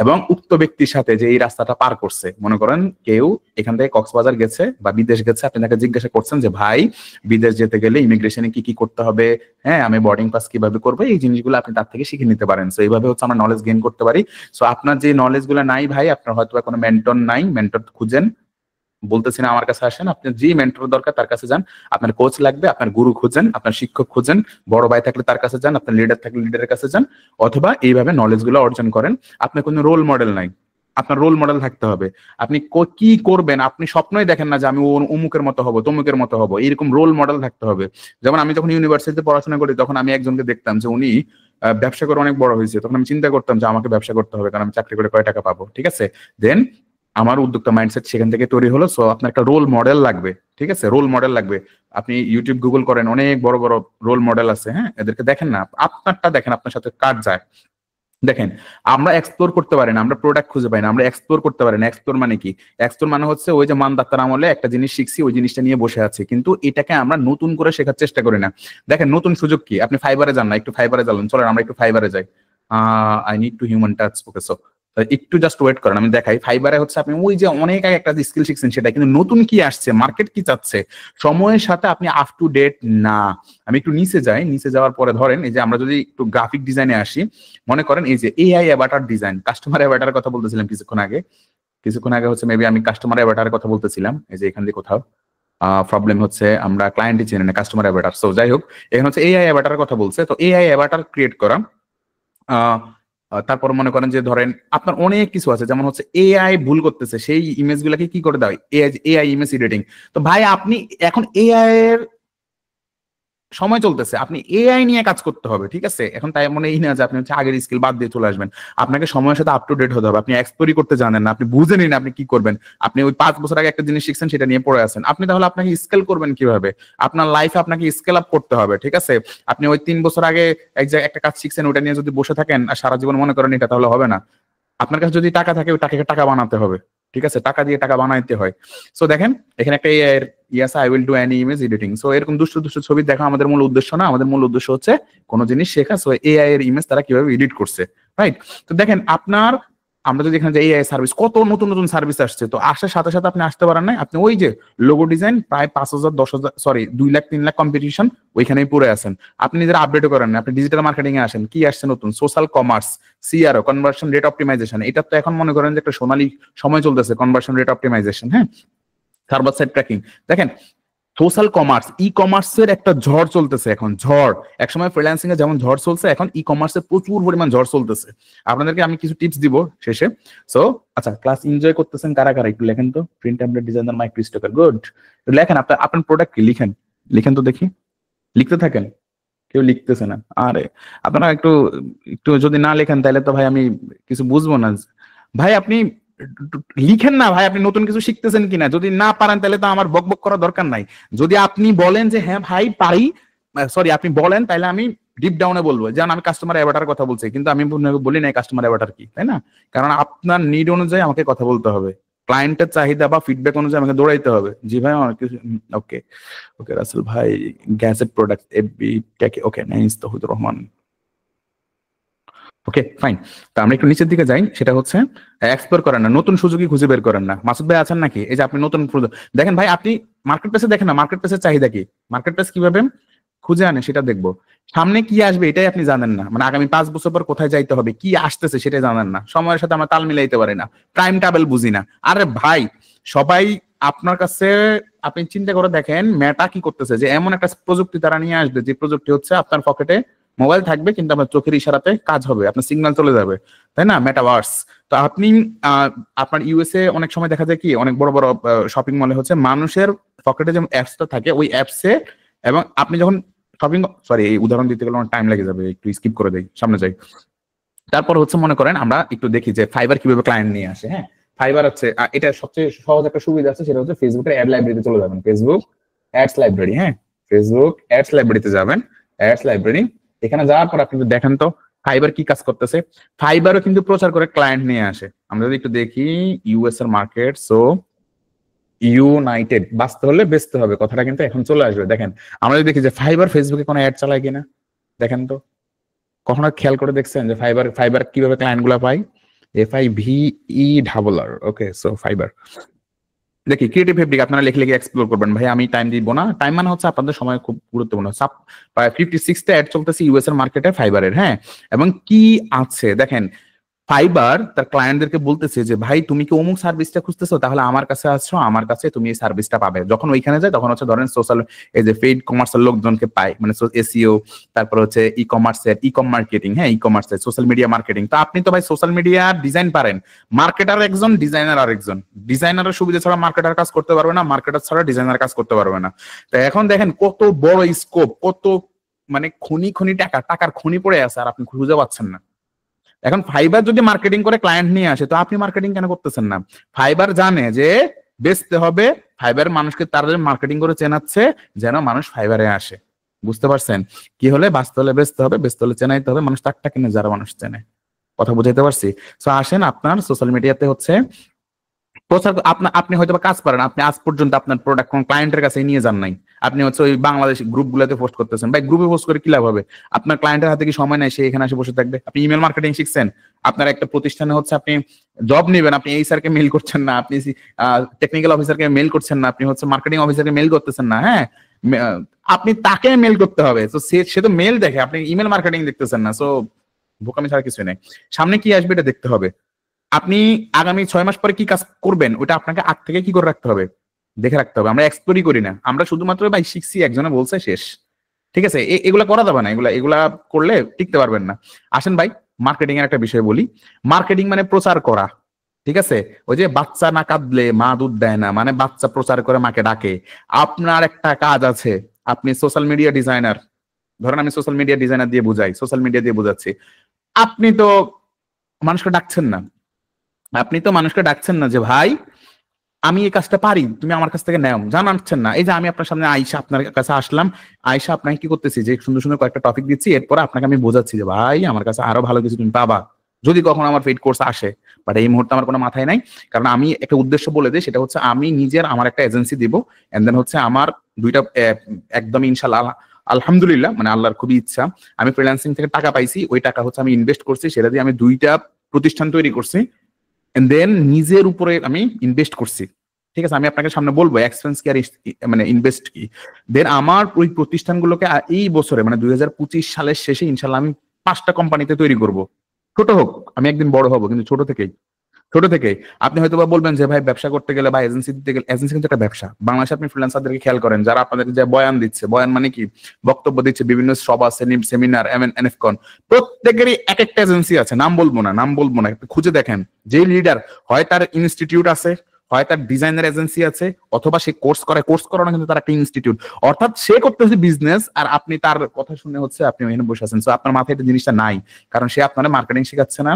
এবং উক্ত ব্যক্তির সাথে যে এই রাস্তাটা পার করছে, মনে করেন কেউ এখান থেকে কক্সবাজার গেছে বা বিদেশ গেছে, আপনি তাকে জিজ্ঞাসা করছেন যে ভাই বিদেশ যেতে গেলে ইমিগ্রেশনে কি কি করতে হবে, হ্যাঁ আমি বোর্ডিং পাস কিভাবে করবো, এই জিনিসগুলো আপনি তার থেকে শিখে নিতে পারেন। সো এইভাবে হচ্ছে আমরা নলেজ গেইন করতে পারি। সো আপনার যে নলেজ গুলো নাই ভাই, আপনার হয়তো কোনো মেন্টর নাই, মেন্টর খুঁজেন। বলতেছি না আমার কাছে আসেন, আপনার যে মেন্টর দরকার তার কাছে যান। আপনার কোচ লাগবে, আপনার গুরু খুঁজেন, আপনার শিক্ষক খুঁজেন, বড় ভাই থাকলে তার কাছে যান, আপনার লিডার থাকলে লিডারের কাছে যান, অথবা এইভাবে নলেজ গুলো অর্জন করেন। আপনার কোনো রোল মডেল নাই, আপনার রোল মডেল থাকতে হবে। আপনি কি করবেন, আপনি স্বপ্নই দেখেন না যে আমি অমুকের মতো হবো, তমুকের মতো হবো, এরকম রোল মডেল থাকতে হবে। যেমন আমি যখন ইউনিভার্সিটিতে পড়াশোনা করি, তখন আমি একজনকে দেখতাম যে উনি ব্যবসা করে অনেক বড় হয়েছে, তখন আমি চিন্তা করতাম যে আমাকে ব্যবসা করতে হবে, কারণ আমি চাকরি করে কয় টাকা পাবো, ঠিক আছে? দেন আমার উদ্যোক্তা মাইন্ডসেট সেখান থেকে তৈরি হলো। সো আপনার একটা রোল মডেল লাগবে, ঠিক আছে? রোল মডেল লাগবে। আপনি ইউটিউব গুগল করেন, অনেক বড় বড় রোল মডেল আছে, হ্যাঁ এদেরকে দেখেন না, আপনারটা দেখেন, আপনার সাথে কার যায়। দেখেন, আমরা এক্সপ্লোর করতে পারি না, আমরা প্রোডাক্ট খুঁজে পাই না, আমরা এক্সপ্লোর করতে পারি না। এক্সপ্লোর মানে কি? এক্সপ্লোর মানে হচ্ছে ওই যে মান ডাক্তার আমলে একটা জিনিস শিখছি, ওই জিনিসটা নিয়ে বসে আছি, কিন্তু এটাকে আমরা নতুন করে শেখার চেষ্টা করি না। দেখেন নতুন সুযোগ কি, আপনি ফাইবারে যান না, একটু ফাইবারে যান, চলেন আমরা একটু ফাইবারে যাই। I need to human touch, okay? So একটু জাস্ট ওয়েট করেন, আমি দেখাই। ফাইবারে হচ্ছে আপনি ওই যে অনেক আগে একটা স্কিল শিখছেন সেটা, কিন্তু নতুন কি আসছে, মার্কেট কি চাচ্ছে, সময়ের সাথে আপনি আপ টু ডেট না। আমি একটু নিচে যাই, নিচে যাওয়ার পরে ধরেন এই যে আমরা যদি একটু গ্রাফিক ডিজাইনে আসি, মনে করেন এই যে AI Avatar design, customer Avatar কথা বলতেছিলাম কিছুক্ষণ আগে হচ্ছে মেবি আমি কাস্টমার অ্যাভাটারের কথা বলতেছিলাম, এই যে এখান দিয়ে কোথাও প্রবলেম হচ্ছে, আমরা ক্লায়েন্টই চিনি না, কাস্টমার অ্যাভাটার। সো যাই হোক, এখানে হচ্ছে এআই অ্যাভাটারের কথা বলছে। তো এআই অ্যাভাটার ক্রিয়েট করা, তারপর মনে করেন যে ধরেন আপনার অনেক কিছু আছে, যেমন হচ্ছে এআই ভুল করতেছে, সেই ইমেজ গুলাকে কি করে দেয়, এআই ইমেজ এডিটিং। তো ভাই আপনি এখন এআই এর সময় চলতেছে, আপনি এআই নিয়ে কাজ করতে হবে, ঠিক আছে? এখন তাই মনে এই না যে আপনি হচ্ছে আগের স্কিল বাদ দিয়ে চলে আসবেন। আপনাকে সময়ের সাথে আপ টু ডেট হতে হবে। আপনি এক্সপ্লোরই করতে জানেন না, আপনি বুঝেনই না আপনি কি করবেন। আপনি ওই 5 বছর আগে একটা জিনিস শিখছেন, সেটা নিয়ে পড়ে আছেন আপনি, তাহলে আপনাকে স্কেল করবেন কিভাবে? আপনার লাইফে আপনাকে স্কেল আপ করতে হবে, ঠিক আছে? আপনি ওই 3 বছর আগে একটা কাজ শিখছেন, ওটা নিয়ে যদি বসে থাকেন আর সারা জীবন মনে করেন এটা, তাহলে হবে না। আপনার কাছে যদি টাকা থাকে, ওই টাকাকে টাকা বানাতে হবে, ঠিক আছে? টাকা দিয়ে টাকা বানাইতে হয়। সো দেখেন এখানে একটা এআই এর yes, I will do any image editing. So এরকম দুষ্টু দুষ্টু ছবি দেখা আমাদের মূল উদ্দেশ্য না, আমাদের মূল উদ্দেশ্য হচ্ছে কোনো জিনিস শেখা। সো এআই এর ইমেজ তারা কিভাবে এডিট করছে, রাইট? তো দেখেন আপনার, আমরা যদি এখানে যে এআই সার্ভিস, কত নতুন নতুন সার্ভিস আসছে, তো আসার সাথে সাথে আপনি আসতে পারেন না। আপনি ওই যে লোগো ডিজাইন প্রায় 5,000 10,000 সরি 2 লাখ 3 লাখ কম্পিটিশন, ওইখানেই পড়ে আছেন। আপনি নিজেরা আপডেটও করেন না। আপনি ডিজিটাল মার্কেটিং এ আসেন, কি আসছে নতুন? Social commerce, CRO, conversion rate optimization. এটা তো এখন মনে করেন যে একটা সোনালী সময় চলতেছে, কনভার্সন রেট অপটিমাইজেশন, হ্যাঁ, সার্ভার সাইড ট্র্যাকিং। দেখেন সোশ্যাল কমার্স, ই কমার্সের একটা ঝড় চলতেছে এখন, ঝড়। একসময় ফ্রিল্যান্সিং এ যেমন ঝড় চলছে, এখন ই কমার্সে প্রচুর পরিমাণ ঝড় চলতেছে। আপনাদেরকে আমি কিছু টিপস দিব শেষে। সো আচ্ছা, ক্লাস এনজয় করতেছেন কারা কারা একটু লেখেন তো। Print template designer Mike Christopher, good. লেখেন আপনার প্রোডাক্ট কি, লিখেন লিখেন তো দেখি, লিখতে থাকেন। কেউ লিখতেছে না, আরে আপনারা একটু একটু যদি না লেখেন তাহলে তো ভাই আমি কিছু বুঝবো না। ভাই আপনি লিখেন না ভাই আপনি নতুন কিছু শিখতেছেন কিনা, যদি না পারেন তাহলে তো আমার বকবক করার দরকার নাই। যদি আপনি বলেন যে হ্যাঁ ভাই পারি, সরি আপনি বলেন, তাহলে আমি ডিপ ডাউনে বলবো, যেমন আমি কাস্টমার অ্যাভাটার কথা বলছি, কিন্তু আমি বলি না কাস্টমার অ্যাভাটার কি, তাই না? কারণ আপনার নিড অনুযায়ী আমাকে কথা বলতে হবে, ক্লায়েন্টের চাহিদা বা ফিডব্যাক অনুযায়ী আমাকে দৌড়াইতে হবে। জি ভাই আমার কিছু, ওকে ওকে রাসেল ভাই, গ্যাজেট প্রোডাক্ট এফবি টেকে, okay nice Touhidur Rahman, okay fine. তো আমরা একটু নিচের দিকে যাই, সেটা হচ্ছে এক্সপ্লোর করেন না, নতুন সুযোগই খুঁজে বের করেন না। মাসুদ ভাই আছেন নাকি? এই যে আপনি নতুন দেখেন ভাই, আপনি মার্কেট প্লেসে দেখেন না, মার্কেট প্লেসের চাহিদা কি, মার্কেট প্লেস কিভাবে খুঁজে আনে সেটা দেখবো। সামনে কি আসবে এটাই আপনি জানেন না, মানে আগামী 5 বছর পর কোথায় যাইতে হবে, কি আসতেছে সেটাই জানেন না, সময়ের সাথে আমরা তাল মিলাইতে পারি না, টাইম টেবিল বুঝি না। আরে ভাই সবাই আপনার কাছে, আপনি চিন্তা করে দেখেন মেটা কি করতেছে, যে এমন একটা প্রযুক্তি তারা নিয়ে আসবে, যে প্রযুক্তি হচ্ছে আপনার পকেটে মোবাইল থাকবে কিন্তু আপনার চোখের ইশারাতে কাজ হবে, আপনার সিগন্যাল চলে যাবে, তাই না? মেটাভার্স। তো আপনি আপনার ইউএসএ অনেক সময় দেখা যায় কি, অনেক বড় বড় শপিং মলে হচ্ছে মানুষের পকেটে যেমন অ্যাপসটা থাকে ওই অ্যাপসে, এবং আপনি যখন শপিং, সরি এই উদাহরণ দিতে গেলে অনেক টাইম লেগে যাবে, একটু স্কিপ করে দেই, সামনে যাই। তারপর হচ্ছে মনে করেন আমরা একটু দেখি যে ফাইবার কিভাবে ক্লায়েন্ট নিয়ে আসে। হ্যাঁ, ফাইবার হচ্ছে এটা সবচেয়ে সহজ একটা সুবিধা আছে, সেটা হচ্ছে ফেসবুকের অ্যাড লাইব্রেরিতে চলে যাবেন, ফেসবুক অ্যাডস লাইব্রেরি। হ্যাঁ, ফেসবুক অ্যাডস লাইব্রেরিতে যাবেন, অ্যাডস লাইব্রেরি, এখানে যাওয়ার পর আপনি দেখেন তো ফাইবার কি কাজ করতেছে। ফাইবারও কিন্তু প্রচার করে ক্লায়েন্ট নিয়ে আসে। আমরা যদি একটু দেখি ইউএস এর মার্কেট, সো ইউনাইটেড, বাঁচতে হলে বেচতে হবে, কথাটা কিন্তু এখন চলে আসবে। দেখেন আমরা যদি দেখি যে ফাইবার ফেসবুকে কোনো অ্যাড চালায় কিনা, দেখেন তো, কখনো খেয়াল করে দেখছেন যে ফাইবার ফাইবার কিভাবে ক্লায়েন্ট গুলা পায়? FIVE, ওকে, সো ফাইবার দেখি। ক্রিয়েটিভ ফেব্রিক আপনারা লিখে লিখে এক্সপ্লোর করবেন ভাই, আমি টাইম দিব না। টাইম মানে হচ্ছে আপনাদের সময় খুব গুরুত্বপূর্ণ। প্রায় 56টা অ্যাড চলতেছে ইউএস এর মার্কেটে ফাইবারের। হ্যাঁ, এবং কি আছে দেখেন, ফাইবার তার ক্লায়েন্টদেরকে বলতেছে যে ভাই তুমি কি অমুক সার্ভিসটা খুঁজতেছো, তাহলে আমার কাছে আসছো, আমার কাছে তুমি এই সার্ভিসটা পাবে। যখন ওইখানে যায় তখন হচ্ছে ধরেন সোশ্যাল, এই যে পেইড কমার্সের লোকজনকে পায়, মানে এসইও, তারপর হচ্ছে ই কমার্সের মার্কেটিং, হ্যাঁ ই কমার্সের সোশ্যাল মিডিয়া মার্কেটিং। তো আপনি তো ভাই সোশ্যাল মিডিয়া ডিজাইন পারেন, মার্কেটার একজন, ডিজাইনার আরেকজন। ডিজাইনারের সুবিধা ছাড়া মার্কেটার কাজ করতে পারবে না, মার্কেটার ছাড়া ডিজাইনার কাজ করতে পারবে না। তো এখন দেখেন কত বড় স্কোপ, কত মানে খনি খনি টাকার খনি পড়ে আছে, আর আপনি খুঁজে পাচ্ছেন না। এখন ফাইবার যদি মার্কেটিং করে ক্লায়েন্ট নিয়ে আসে, তো আপনি মার্কেটিং কেন করতেছেন না? ফাইবার জানে যে বেচতে হবে, ফাইবার মানুষকে তারা মার্কেটিং করে চেনাচ্ছে যেন মানুষ ফাইবারে আসে। বুঝতে পারছেন? কি হলে বাঁচতে হলে বেচতে হবে, বেচতে হলে চেনাইতে হবে, মানুষ তারটা কিনে যারা মানুষ চেনে। কথা বুঝাইতে পারছি? সো আসেন আপনার সোশ্যাল মিডিয়াতে হচ্ছে প্রচার, আপনি হয়তো কাজ পারেন, আপনি আজ পর্যন্ত আপনার প্রোডাক্ট কোন ক্লায়েন্টের কাছে নিয়ে যান নাই, আপনি হচ্ছে ওই বাংলাদেশ গ্রুপ গুলাতে পোস্ট করতেছেন। ভাই গ্রুপে পোস্ট করে কি লাভ হবে? আপনার ক্লায়েন্টের হাতে কি সময় নাই, সে এখানে এসে বসে থাকবে? আপনি ইমেল মার্কেটিং শিখছেন, আপনার একটা প্রতিষ্ঠানে হচ্ছে আপনি জব নেবেন, আপনি এই স্যারকে মেল করছেন না, আপনি টেকনিক্যাল অফিসারকে মেল করছেন না, আপনি হচ্ছে মার্কেটিং অফিসারকে মেল করতেছেন না। হ্যাঁ, আপনি তাকে মেল করতে হবে, তো সে তো মেল দেখে, আপনি ইমেল মার্কেটিং দেখতেছেন না। সো বোকামি ছাড়া কিছুই নেই। সামনে কি আসবে এটা দেখতে হবে। আপনি আগামী 6 মাস পরে কি কাজ করবেন ওটা আপনাকে আগ থেকে কি করে রাখতে হবে, দেখে রাখতে হবে। আমরা এক্সপ্লোরই করি না, আমরা শুধুমাত্র ভাই শিখছি, একজনে বলছে শেষ। ঠিক আছে, এগুলা করা যাবে না, এগুলা করলে টিকতে পারবেন না। আসেন ভাই মার্কেটিং এর একটা বিষয় বলি। মার্কেটিং মানে প্রচার করা। ঠিক আছে, ওই যে বাচ্চা না কাঁদলে মা দুধ দেয় না, মানে বাচ্চা প্রচার করে মাকে ডাকে। আপনার একটা কাজ আছে, আপনি সোশ্যাল মিডিয়া ডিজাইনার, ধরেন আমি সোশ্যাল মিডিয়া ডিজাইনার দিয়ে বুঝাই, সোশ্যাল মিডিয়া দিয়ে বুঝাচ্ছি। আপনি তো মানুষকে ডাকছেন না, যে ভাই আমি এই কাজটা পারি, তুমি আমার কাছ থেকে নেও, জানাচ্ছেন না। এই যে আমি আপনার সামনে আয়শা আপনার কাছে আসলাম, আয়শা আপনাকে কি করতেছি, যে সুন্দর সুন্দর কয়েকটা টপিক দিচ্ছি, এরপর আপনাকে আমি বোঝাচ্ছি যে ভাই আমার কাছে আরো ভালো কিছু তুমি পাবা যদি কখনো আমার পেইড কোর্স আসে। বাট এই মুহূর্তে আমার কোনো মাথায় নাই, কারণ আমি একটা উদ্দেশ্য বলে দিই, সেটা হচ্ছে আমি নিজের আমার একটা এজেন্সি দিব, এন্ড দেন হচ্ছে আমার দুইটা একদম ইনশাল্লাহ আলহামদুলিল্লাহ, মানে আল্লাহর খুবই ইচ্ছা, আমি ফ্রিল্যান্সিং থেকে টাকা পাইছি, ওই টাকা হচ্ছে আমি ইনভেস্ট করছি, সেটা দিয়ে আমি দুইটা প্রতিষ্ঠান তৈরি করছি, এন্ড দেন নিজের উপরে আমি ইনভেস্ট করছি। ঠিক আছে, আমি আপনাকে সামনে বলবো এক্সপেন্স কি আর মানে ইনভেস্ট কি। দেন আমার ওই প্রতিষ্ঠানগুলোকে এই বছরে মানে 2025 সালের শেষে ইনশাল্লাহ আমি 5টা কোম্পানিতে তৈরি করব। ছোট হোক, আমি একদিন বড় হব, কিন্তু ছোট থেকেই। আপনি হয়তো বা বলবেন যে ভাই ব্যবসা করতে গেলে বা এজেন্সি দিতে গেলে, এজেন্সি কিন্তু একটা ব্যবসা। বাংলাদেশে আপনি ফ্রিল্যান্সারদেরকে খেয়াল করেন, যারা আপনাদের যে বয়ান দিচ্ছে, বয়ান মানে কি, বক্তব্য দিচ্ছে, বিভিন্ন সভা, সেমিনার, এনএফকন, প্রত্যেকেরই এক একটা এজেন্সি আছে। নাম বলবো না, খুঁজে দেখেন। যে লিডার, হয় তার ইনস্টিটিউট আছে, হয় তার ডিজাইনার এজেন্সি আছে, অথবা সে কোর্স করানো কিন্তু তার একটা ইনস্টিটিউট। অর্থাৎ সে করতে হচ্ছে বিজনেস, আর আপনি তার কথা শুনে হচ্ছে আপনি ওখানে বসে আছেন। সো আপনার মাথায় এটা জিনিসটা নাই, কারণ সে আপনারা মার্কেটিং শেখাচ্ছে না,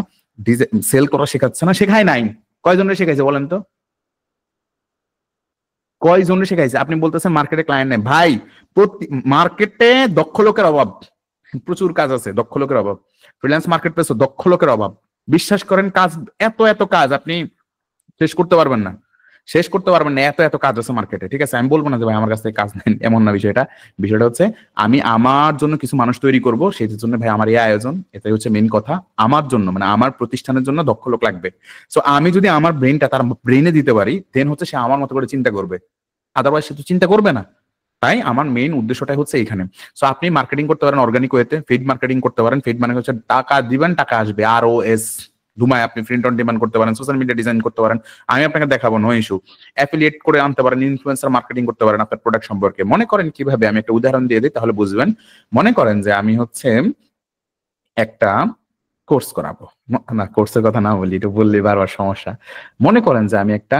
সেল করা শেখাচ্ছে না, শেখায় নাই। কয়জনের শিখাইছে বলেন তো? কয়জনের শিখাইছে? আপনি বলতেছেন মার্কেটে ক্লায়েন্ট নেই। ভাই মার্কেটে দক্ষ লোকের অভাব, প্রচুর কাজ আছে, দক্ষ লোকের অভাব। ফ্রিল্যান্স মার্কেট প্লেসে দক্ষ লোকের অভাব। বিশ্বাস করেন, কাজ এত এত কাজ আপনি শেষ করতে পারবেন না, শেষ করতে পারবেন না, এত এত কাজ আছে মার্কেটে। ঠিক আছে, আমি বলবো না যে ভাই আমার কাছ থেকে কাজ নেন, এমন না বিষয়টা। বিষয়টা হচ্ছে আমি আমার জন্য কিছু মানুষ তৈরি করব, সেটার জন্য ভাই আমার এই আয়োজন, এটাই হচ্ছে মেইন কথা। আমার জন্য মানে আমার প্রতিষ্ঠানের জন্য দক্ষ লোক লাগবে। সো আমি যদি আমার ব্রেনটা তার ব্রেনে দিতে পারি, দেন হচ্ছে সে আমার মতো করে চিন্তা করবে, আদারওয়াইজ সে তো চিন্তা করবে না। তাই আমার মেইন উদ্দেশ্যটাই হচ্ছে এইখানে। সো আপনি মার্কেটিং করতে পারেন অর্গানিক ওয়েতে, ফিড মার্কেটিং করতে পারেন। ফিড মানে হচ্ছে টাকা দিবেন, টাকা আসবে, ROS ধুমায়। আপনি প্রিন্ট অন ডিমান্ড করতে পারেন, সোশ্যাল মিডিয়া ডিজাইন করতে পারেন, আমি আপনাকে দেখাবো, নো ইস্যু। অ্যাফিলিয়েট করে আনতে পারেন, ইনফ্লুয়েন্সার মার্কেটিং করতে পারেন আপনার প্রোডাক্ট সম্পর্কে। মনে করেন কিভাবে, আমি একটা উদাহরণ দিয়ে দিই তাহলে বুঝবেন। মনে করেন যে আমি হচ্ছে একটা কোর্স করাবো, না কোর্সের কথা না বলি, এটা বললে বারবার সমস্যা। মনে করেন যে আমি একটা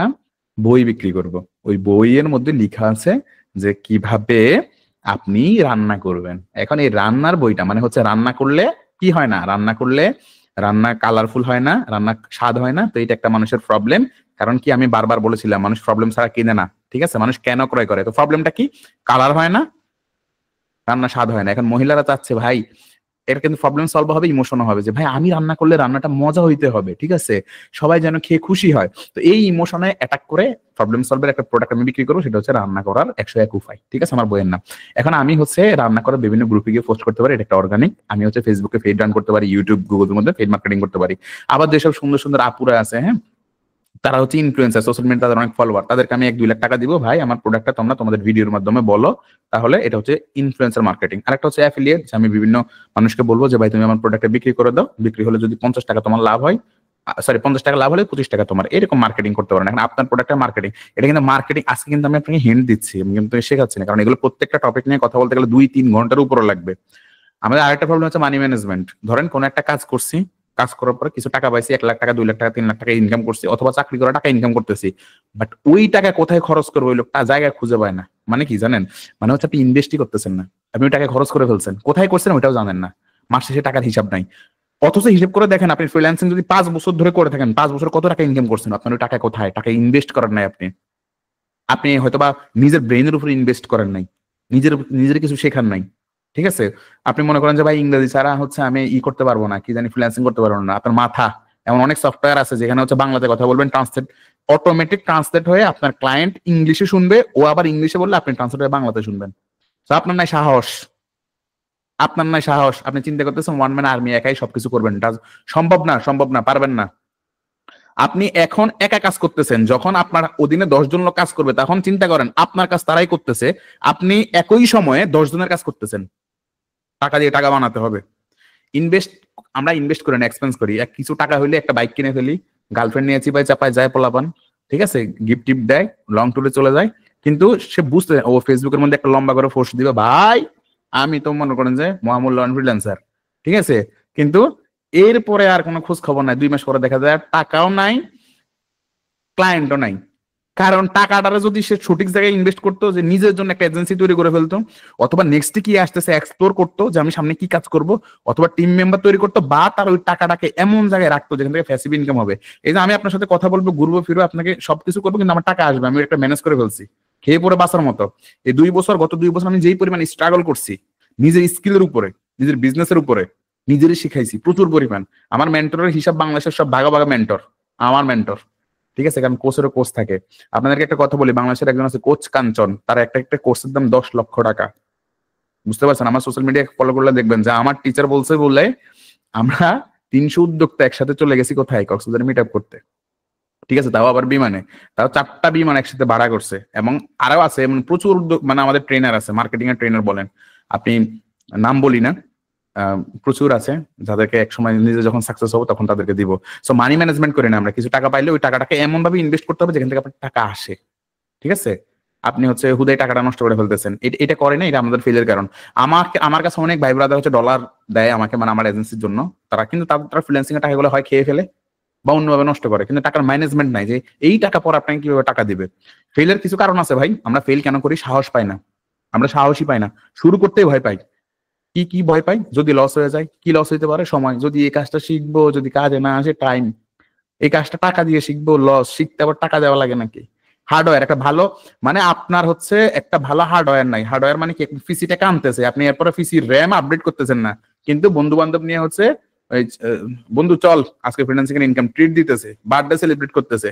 বই বিক্রি করব, ওই বইয়ের মধ্যে লেখা আছে যে কিভাবে আপনি রান্না করবেন। এখন এই রান্নার বইটা মানে হচ্ছে রান্না করলে কি হয় না, রান্না করলে রান্না কালারফুল হয় না, রান্না স্বাদ হয় না। তো এটা একটা মানুষের প্রবলেম। কারণ কি, আমি বারবার বলেছিলাম মানুষ প্রবলেম ছাড়া কিনে না। ঠিক আছে, মানুষ কেন ক্রয় করে? তো প্রবলেমটা কি? কালার হয় না, রান্না স্বাদ হয় না। এখন মহিলারা চাচ্ছে ভাই, এটা কিন্তু প্রবলেম সলভ হবে, ইমোশনও হবে, যে ভাই আমি রান্না করলে রান্নাটা মজা হইতে হবে, ঠিক আছে, সবাই যেন খেয়ে খুশি হয়। তো এই ইমোশনে অ্যাটাক করে প্রবলেম সলভের একটা প্রোডাক্ট আমি বিক্রি করবো, সেটা হচ্ছে রান্না করার 101 উপায়। ঠিক আছে, আমার বইয়ের নাম। এখন আমি হচ্ছে রান্না করার বিভিন্ন গ্রুপে গিয়ে পোস্ট করতে পারি, এটা একটা অর্গানিক। আমি হচ্ছে ফেসবুকে পেজ রান করতে পারি, ইউটিউব গুগলের মধ্যে পেজ মার্কেটিং করতে পারি। আবার যেসব সুন্দর সুন্দর আপুরা আছে, হ্যাঁ, তারা হচ্ছে ইনফ্লুয়েন্সার, সোশ্যাল মিডিয়া তাদের অনেক ফলোয়ার, তাদেরকে আমি 1-2 লাখ টাকা দিব, ভাই আমার প্রোডাক্টটা তোমরা তোমাদের ভিডিওর মাধ্যমে বলো, তাহলে এটা হচ্ছে ইনফ্লুয়েন্সার মার্কেটিং। আরেকটা হচ্ছে অ্যাফিলিয়েট, আমি বিভিন্ন মানুষকে বলবো যে ভাই তুমি আমার প্রোডাক্টটা বিক্রি করে দাও, বিক্রি হলে যদি 50 টাকা তোমার লাভ হয়, সরি 50 টাকা লাভ হলে 25 টাকা তোমার, এরকম মার্কেটিং করতে পারেন। এখন আপনার প্রোডাক্টের মার্কেটিং, এটা কিন্তু মার্কেটিং। আজকে কিন্তু আমি আপনাকে হিন্ট দিচ্ছি, আমি কিন্তু শেখাচ্ছি না, কারণ এগুলো প্রত্যেকটা টপিক নিয়ে কথা বলতে গেলে 2-3 ঘন্টার উপরে লাগবে। আমাদের আরেকটা প্রবলেম হচ্ছে মানি ম্যানেজমেন্ট। ধরেন কোন একটা কাজ করছি, কাজ করার পরে কিছু টাকা পাইছি, 1 লাখ টাকা, 2 লাখ টাকা, 3 লাখ টাকা ইনকাম করছি, অথবা চাকরি করা টাকা ইনকাম করতেছি, বাট ওই টাকা কোথায় খরচ করবো ওই লোকটা জায়গায় খুঁজে পায় না। মানে কি জানেন, মানে হচ্ছে আপনি ইনভেস্টই করতেছেন না, আপনি ওই টাকা খরচ করে ফেলছেন, কোথায় করছেন ওইটাও জানেন না, মাস শেষে টাকার হিসাব নাই। অথচ হিসেব করে দেখেন, আপনি ফ্রিল্যান্সিং যদি 5 বছর ধরে করে থাকেন, 5 বছর কত টাকা ইনকাম করছেন, আপনার ওই টাকা কোথায়? টাকা ইনভেস্ট করার নাই আপনি। আপনি হয়তোবা নিজের ব্রেনের উপর ইনভেস্ট করেন নাই, নিজের নিজের কিছু শেখার নাই। ঠিক আছে, আপনি মনে করেন যে ভাই ইংরেজি ছাড়া হচ্ছে আমি করতে পারবো না, কি জানি ফ্রিল্যান্সিং করতে পারবো না। আপনার মাথা, এমন অনেক সফটওয়্যার আছে যেখানে হচ্ছে বাংলাতে কথা বলবেন, ট্রান্সলেট অটোমেটিক ট্রান্সলেট হয়ে আপনার ক্লায়েন্ট ইংলিশে শুনবে, ও আবার ইংলিশে বললে আপনি ট্রান্সলেট হয়ে বাংলাতে শুনবেন। তো আপনার নাই সাহস, আপনার নাই সাহস, আপনি চিন্তা করতেছেন ওয়ান ম্যান আর্মি, একাই সবকিছু করবেন। সম্ভব না, সম্ভব না, পারবেন না। আপনি এখন একা কাজ করতেছেন, যখন আপনার অধীনে 10 জন লোক কাজ করবে, তখন চিন্তা করেন আপনার কাজ তারাই করতেছে, আপনি একই সময়ে 10 জনের কাজ করতেছেন। টাকা দিয়ে টাকা বানাতে হবে। ইনভেস্ট, আমরা ইনভেস্ট করি না, এক্সপেন্স করি। কিছু টাকা হইলে একটা বাইক কিনে ফেলি, গার্লফ্রেন্ড নিয়ে চিপায় চাপায় যায় পোলাপান, ঠিক আছে, গিফট টিপ দেয়, লং ট্যুরে চলে যায়। কিন্তু সে বুঝতে, ও ফেসবুকের মধ্যে একটা লম্বা করে পোস্ট দিবে, ভাই আমি তো মনে করেন যে মহামূল্যবান ফ্রিল্যান্সার, ঠিক আছে, কিন্তু এরপরে আর কোনো খোঁজ খবর নাই। 2 মাস পরে দেখা যায় টাকাও নাই, ক্লায়েন্টও নাই। কারণ টাকাটা যদি সে সঠিক জায়গায় ইনভেস্ট করতো, যে নিজের জন্য একটা এজেন্সি তৈরি করে ফেলতো, অথবা নেক্সট কি আসতেছে এক্সপ্লোর করতো, যে আমি সামনে কি কাজ করব, অথবা টিম মেম্বার তৈরি করতো, বা তার ওই টাকাটাকে এমন জায়গায় রাখতো যেখান থেকে প্যাসিভ ইনকাম হবে। এই যে আমি আপনার সাথে কথা বলবো, ঘুরবো ফিরবো, আপনাকে সবকিছু করবো, কিন্তু আমার টাকা আসবে, আমি একটা ম্যানেজ করে ফেলছি, খেয়ে পরে বাঁচার মতো। এই 2 বছর, গত 2 বছর আমি যেই পরিমাণ স্ট্রাগল করছি নিজের স্কিলের উপরে, নিজের বিজনেসের উপরে, নিজেরই শিখাইছি প্রচুর পরিমাণ। আমার মেন্টরের হিসাব বাংলাদেশের সব ভাগা ভাগা মেন্টর, আমার মেন্টর। ঠিক আছে, কারণ কোচেরও কোচ থাকে। আপনাদেরকে একটা কথা বলি, বাংলাদেশের একজন আছে কোচ কাঞ্চন, তার একটা একটা কোর্সের দাম 10 লক্ষ টাকা। বুঝতে পারছেন? আমার সোশ্যাল মিডিয়া ফলো করলে দেখবেন যে আমার টিচার বলছে বলে আমরা 300 উদ্যোক্তা একসাথে চলে গেছি কোথায়, কক্সবাজারে মিট আপ করতে। ঠিক আছে, তাও আবার বিমানে, তাও 4টা বিমান একসাথে ভাড়া করছে। এবং আরো আছে এমন প্রচুর উদ্যোগ, মানে আমাদের ট্রেনার আছে, মার্কেটিং এর ট্রেনার বলেন, আপনি নাম বলি না, প্রচুর আছে, যাদেরকে একসময় নিজে যখন সাকসেস হবো তখন তাদেরকে দিব। সো মানি ম্যানেজমেন্ট করি না আমরা, কিছু টাকা পাইলে ওই টাকাটাকে এমন ভাবে ইনভেস্ট করতে হবে যেখান থেকে আপনার টাকা আসে। ঠিক আছে, আপনি হচ্ছে হুদাই টাকাটা নষ্ট করে ফেলতেছেন, এটা করে না, এটা আমাদের ফেলের কারণ। আমার কাছে অনেক ভাই ব্রাদার হচ্ছে ডলার দেয় আমাকে, মানে আমার এজেন্সির জন্য, তারা কিন্তু তারা ফ্রিল্যান্সিং এর টাকাগুলো হয় খেয়ে ফেলে বা অন্যভাবে নষ্ট করে, কিন্তু টাকার ম্যানেজমেন্ট নাই, যে এই টাকা পর আপনাকে কিভাবে টাকা দিবে। ফেলের কিছু কারণ আছে ভাই, আমরা ফেল কেন করি? সাহস পাই না, আমরা সাহসই পাই না, শুরু করতেই ভয় পাই। কি কি ভয় পাই? যদি লস হয়ে যায়। কি লস হইতে পারে? সময়। যদি এই কাজটা শিখবো, যদি কাজে না আসে, টাইম। এই কাজটা টাকা দিয়ে শিখবো, লস, শিখতে আবার টাকা দেওয়া লাগে নাকি? হার্ডওয়্যার একটা ভালো, মানে আপনার হচ্ছে একটা ভালো হার্ডওয়্যার নাই, হার্ডওয়্যার মানে কি, পিসিটাকে আনতেছে আপনি, এরপরে পিসি র্যাম আপডেট করতেছেন না, কিন্তু বন্ধু বান্ধব নিয়ে হচ্ছে ওই বন্ধু চল আজকে ফ্রিল্যান্সিং এর ইনকাম ট্রিট দিতেছে, বার্থডে সেলিব্রেট করতেছে,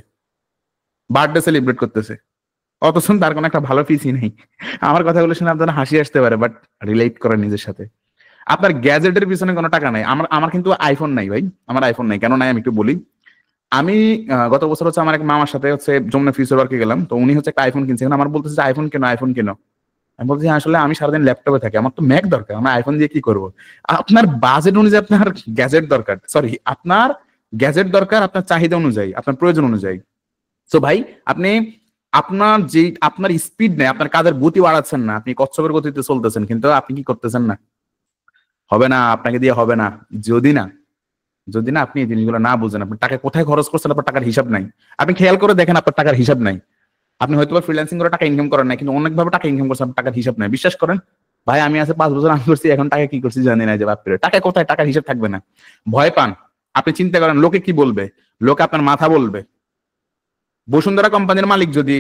বার্থডে সেলিব্রেট করতেছে, অথচ তার কোনো একটা ভালো পিসি নেই। আমার কথাগুলো শুনে আপনারা হাসি আসতে পারে, বাট রিলেট করেন নিজের সাথে। আপনার গ্যাজেটের পিছনে কোনো টাকা নাই। আমার আমার কিন্তু আইফোন নাই ভাই, আমার আইফোন নাই। কেন নাই আমি একটু বলি। আমি গত বছর হচ্ছে আমার এক মামার সাথে হচ্ছে যমুনা ফিউচার পার্কে গেলাম, তো উনি হচ্ছে একটা আইফোন কিনছে, আমার বলতেছে যে আইফোন কেন, আইফোন কেন। আমি বলছি আসলে আমি সারাদিন ল্যাপটপে থাকি, আমার তো ম্যাক দরকার, আমার আইফোন দিয়ে কি করবো। আপনার বাজেট অনুযায়ী আপনার গ্যাজেট দরকার, সরি আপনার গ্যাজেট দরকার আপনার চাহিদা অনুযায়ী, আপনার প্রয়োজন অনুযায়ী। তো ভাই আপনি আপনার যে আপনার স্পিড নেই, আপনার কাজের গতি বাড়াচ্ছেন না, আপনি কচ্ছপের গতিতে চলতেছেন, কিন্তু আপনি কি করতেছেন না, হবে না, আপনাকে দিয়ে হবে না। যদি না যদি না আপনি এই জিনিসগুলো না বুঝেন, আপনি টাকা কোথায় খরচ করছেন, আপনার টাকার হিসাব নাই। আপনি খেয়াল করে দেখেন আপনার টাকার হিসাব নাই। আপনি হয়তো ফ্রিল্যান্সিং করে টাকা ইনকাম করেন না, কিন্তু অনেকভাবে টাকা ইনকাম করছেন, আপনার টাকার হিসাব নাই। বিশ্বাস করেন ভাই, আমি আছে 5 বছর আমি করছি, এখন টাকা কি করছি জানি না, যে বাপরে টাকা কোথায়, টাকার হিসাব থাকবে না। ভয় পান, আপনি চিন্তা করেন লোকে কি বলবে, লোকে আপনার মাথা বলবে। বসুন্ধরা কোম্পানির মালিক যদি